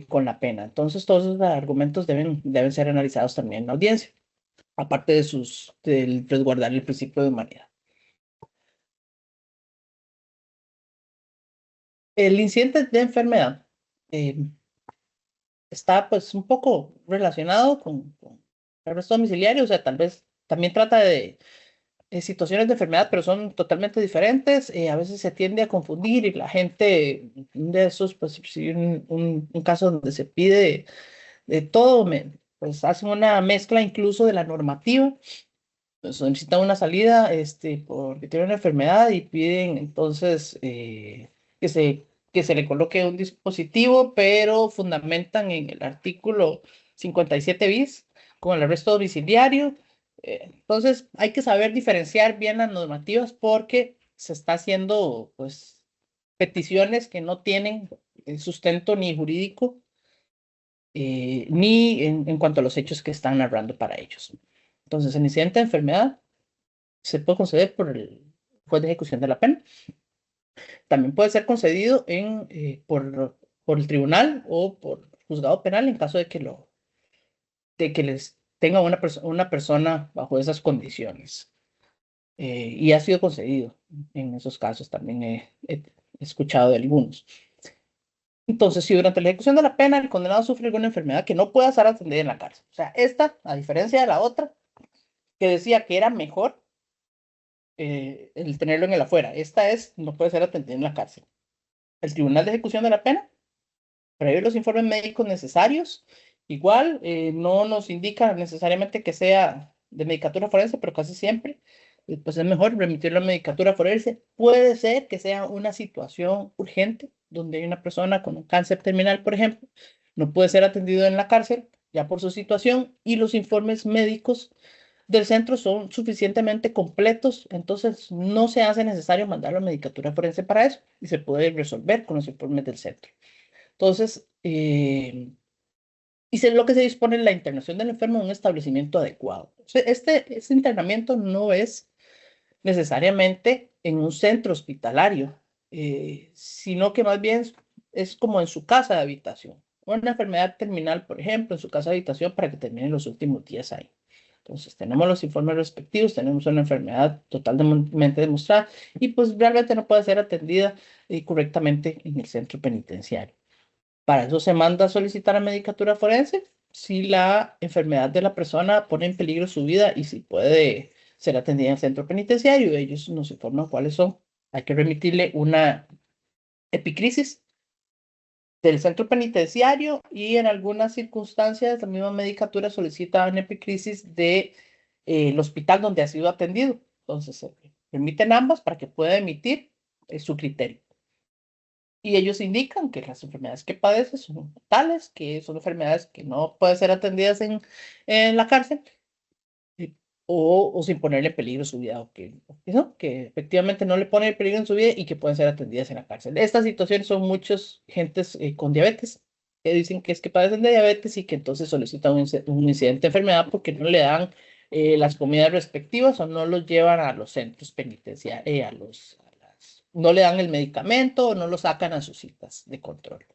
con la pena. Entonces, todos esos argumentos deben ser analizados también en la audiencia, aparte del resguardar el principio de humanidad. El incidente de enfermedad está pues un poco relacionado con el arresto domiciliario, o sea, tal vez también trata de situaciones de enfermedad, pero son totalmente diferentes. A veces se tiende a confundir y la gente de esos, pues si un caso donde se pide de todo, pues hacen una mezcla incluso de la normativa, pues solicitan una salida porque tienen una enfermedad y piden entonces que se le coloque un dispositivo, pero fundamentan en el artículo 57 bis con el arresto domiciliario. Entonces hay que saber diferenciar bien las normativas porque se está haciendo pues peticiones que no tienen sustento ni jurídico ni en cuanto a los hechos que están narrando para ellos. Entonces, el incidente de enfermedad se puede conceder por el juez de ejecución de la pena. También puede ser concedido por el tribunal o por juzgado penal en caso de que les tenga una persona bajo esas condiciones. Y ha sido concedido en esos casos, también he escuchado de algunos. Entonces, si durante la ejecución de la pena el condenado sufre alguna enfermedad que no pueda ser atendida en la cárcel, o sea, esta, a diferencia de la otra, que decía que era mejor el tenerlo en el afuera, no puede ser atendida en la cárcel. El Tribunal de Ejecución de la Pena prevé los informes médicos necesarios. Igual, no nos indica necesariamente que sea de medicatura forense, pero casi siempre, pues es mejor remitirlo a medicatura forense. Puede ser que sea una situación urgente, donde hay una persona con un cáncer terminal, por ejemplo, no puede ser atendido en la cárcel, ya por su situación, y los informes médicos del centro son suficientemente completos, entonces no se hace necesario mandarlo a medicatura forense para eso, y se puede resolver con los informes del centro. Entonces, lo que se dispone es la internación del enfermo en un establecimiento adecuado. O sea, este internamiento no es necesariamente en un centro hospitalario, sino que más bien es como en su casa de habitación. Una enfermedad terminal, por ejemplo, en su casa de habitación para que termine los últimos días ahí. Entonces, tenemos los informes respectivos, tenemos una enfermedad totalmente demostrada y pues realmente no puede ser atendida correctamente en el centro penitenciario. Para eso se manda a solicitar a medicatura forense si la enfermedad de la persona pone en peligro su vida y si puede ser atendida en el centro penitenciario. Ellos nos informan cuáles son. Hay que remitirle una epicrisis del centro penitenciario y en algunas circunstancias la misma medicatura solicita una epicrisis del hospital donde ha sido atendido. Entonces se permiten ambas para que pueda emitir su criterio. Y ellos indican que las enfermedades que padece son tales, que son enfermedades que no pueden ser atendidas en la cárcel o sin ponerle en peligro su vida, que efectivamente no le pone en peligro en su vida y que pueden ser atendidas en la cárcel. Estas situaciones son muchos gentes con diabetes que dicen que es que padecen de diabetes y que entonces solicitan un incidente de enfermedad porque no le dan las comidas respectivas o no los llevan a los centros penitenciarios, no le dan el medicamento o no lo sacan a sus citas de control.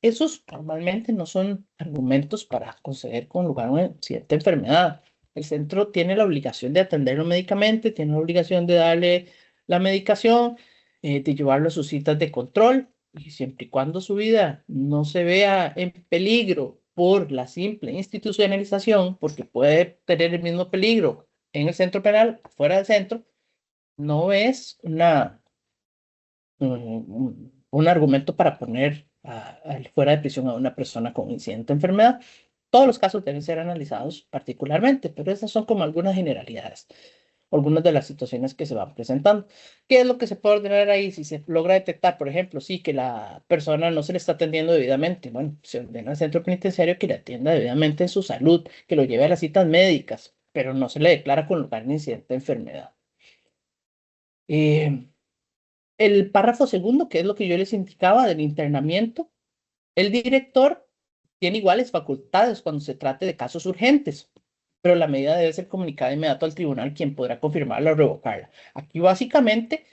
Esos normalmente no son argumentos para conceder con lugar a una incidente de enfermedad. El centro tiene la obligación de atenderlo médicamente, tiene la obligación de darle la medicación, de llevarlo a sus citas de control, y siempre y cuando su vida no se vea en peligro por la simple institucionalización, porque puede tener el mismo peligro en el centro penal, fuera del centro, no es un argumento para poner fuera de prisión a una persona con incidente de enfermedad. Todos los casos deben ser analizados particularmente, pero esas son como algunas generalidades, algunas de las situaciones que se van presentando. ¿Qué es lo que se puede ordenar ahí? Si se logra detectar, por ejemplo, sí, que la persona no se le está atendiendo debidamente, bueno, se ordena al centro penitenciario que le atienda debidamente en su salud, que lo lleve a las citas médicas, pero no se le declara con lugar de incidente de enfermedad. El párrafo segundo, que es lo que yo les indicaba del internamiento, el director tiene iguales facultades cuando se trate de casos urgentes, pero la medida debe ser comunicada de inmediato al tribunal, quien podrá confirmarla o revocarla. Aquí básicamente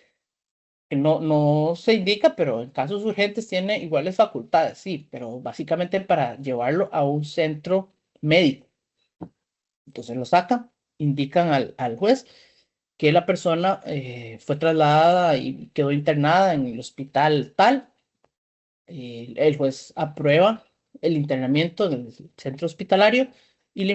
no se indica, pero en casos urgentes tiene iguales facultades, sí, pero básicamente para llevarlo a un centro médico. Entonces lo sacan, indican al juez que la persona fue trasladada y quedó internada en el hospital tal. El juez aprueba el internamiento en el centro hospitalario y le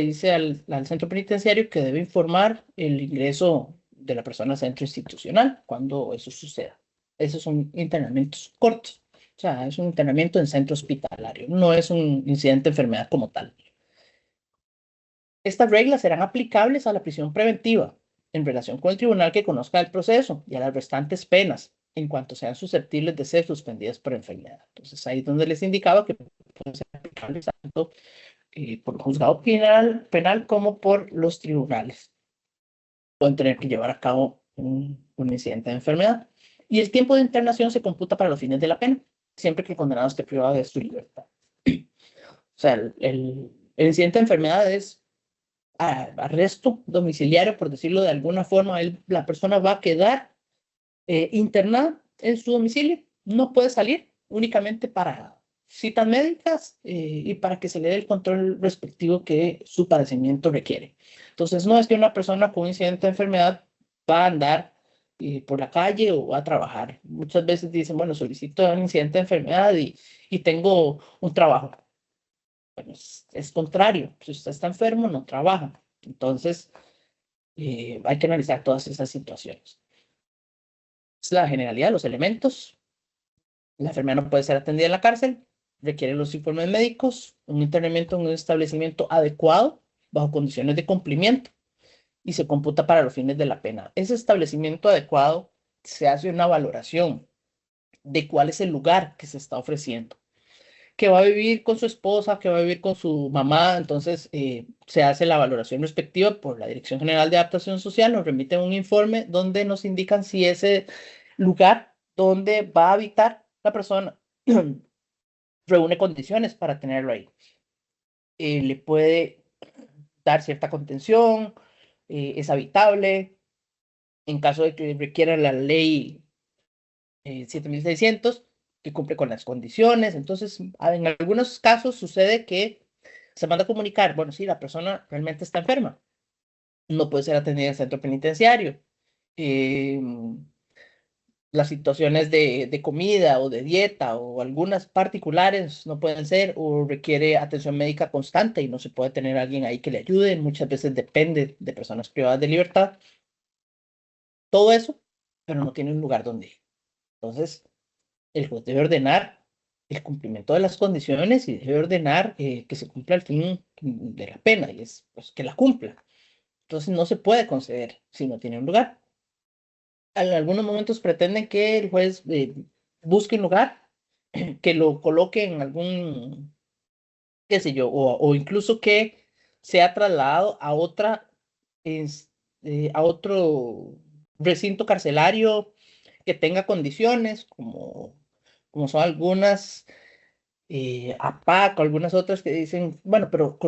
dice al centro penitenciario que debe informar el ingreso de la persona al centro institucional cuando eso suceda. Esos son internamientos cortos. O sea, es un internamiento en centro hospitalario, no es un incidente de enfermedad como tal. Estas reglas serán aplicables a la prisión preventiva en relación con el tribunal que conozca el proceso y a las restantes penas en cuanto sean susceptibles de ser suspendidas por enfermedad. Entonces, ahí es donde les indicaba que pueden ser aplicables tanto por el juzgado penal como por los tribunales. Pueden tener que llevar a cabo un incidente de enfermedad. Y el tiempo de internación se computa para los fines de la pena, siempre que el condenado esté privado de su libertad. O sea, el incidente de enfermedad es arresto domiciliario, por decirlo de alguna forma. La persona va a quedar internada en su domicilio, no puede salir, únicamente para citas médicas y para que se le dé el control respectivo que su padecimiento requiere. Entonces, no es que una persona con un incidente de enfermedad va a andar por la calle o va a trabajar. Muchas veces dicen, bueno, solicito un incidente de enfermedad y tengo un trabajo. Bueno, es contrario. Si usted está enfermo, no trabaja. Entonces, hay que analizar todas esas situaciones. Es la generalidad de los elementos. La enfermedad no puede ser atendida en la cárcel, requiere los informes médicos, un internamiento en un establecimiento adecuado, bajo condiciones de cumplimiento, y se computa para los fines de la pena. Ese establecimiento adecuado se hace una valoración de cuál es el lugar que se está ofreciendo. Que va a vivir con su esposa, que va a vivir con su mamá, entonces se hace la valoración respectiva por la Dirección General de Adaptación Social, nos remiten un informe donde nos indican si ese lugar donde va a habitar la persona reúne condiciones para tenerlo ahí. Le puede dar cierta contención, es habitable, en caso de que requiera la ley 7600, que cumple con las condiciones. Entonces, en algunos casos sucede que se manda a comunicar, bueno, sí, la persona realmente está enferma, no puede ser atendida en el centro penitenciario. Las situaciones de comida o de dieta o algunas particulares no pueden ser, o requiere atención médica constante y no se puede tener alguien ahí que le ayude. Muchas veces depende de personas privadas de libertad. Todo eso, pero no tiene un lugar donde ir. Entonces, el juez debe ordenar el cumplimiento de las condiciones y debe ordenar que se cumpla el fin de la pena, y es pues, que la cumpla. Entonces no se puede conceder si no tiene un lugar. En algunos momentos pretenden que el juez busque un lugar, que lo coloque en algún, qué sé yo, o incluso que sea trasladado a a otro recinto carcelario que tenga condiciones, como son algunas APAC o algunas otras que dicen, bueno, pero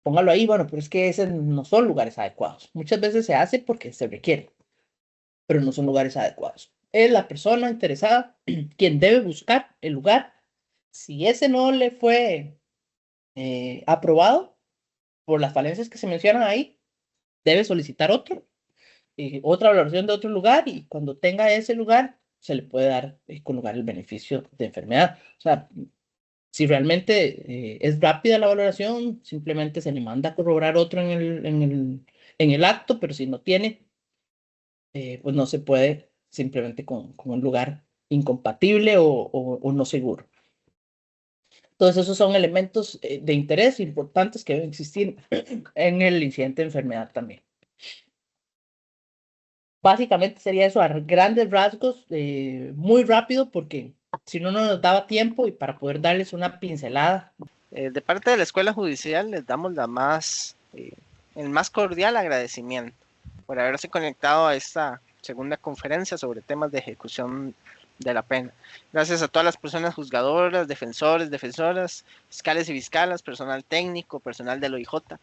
póngalo ahí, bueno, pero es que esos no son lugares adecuados. Muchas veces se hace porque se requiere, pero no son lugares adecuados. Es la persona interesada quien debe buscar el lugar. Si ese no le fue aprobado por las falencias que se mencionan ahí, debe solicitar otro, otra valoración de otro lugar, y cuando tenga ese lugar, se le puede dar con lugar el beneficio de enfermedad. O sea, si realmente es rápida la valoración, simplemente se le manda a corroborar otro en el acto, pero si no tiene, pues no se puede simplemente con un lugar incompatible o no seguro. Todos esos son elementos de interés importantes que deben existir en el incidente de enfermedad también. Básicamente sería eso a grandes rasgos, muy rápido, porque si no, no nos daba tiempo, y para poder darles una pincelada. De parte de la Escuela Judicial les damos el más cordial agradecimiento por haberse conectado a esta segunda conferencia sobre temas de ejecución de la pena. Gracias a todas las personas juzgadoras, defensores, defensoras, fiscales y fiscalas, personal técnico, personal del OIJ,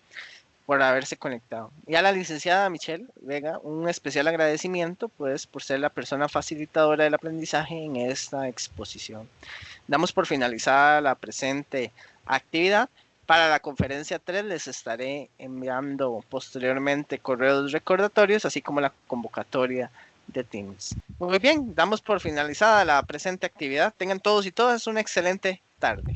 por haberse conectado. Y a la licenciada Michelle Vega, un especial agradecimiento, pues, por ser la persona facilitadora del aprendizaje en esta exposición. Damos por finalizada la presente actividad. Para la conferencia 3 les estaré enviando posteriormente correos recordatorios, así como la convocatoria de Teams. Muy bien, damos por finalizada la presente actividad. Tengan todos y todas una excelente tarde.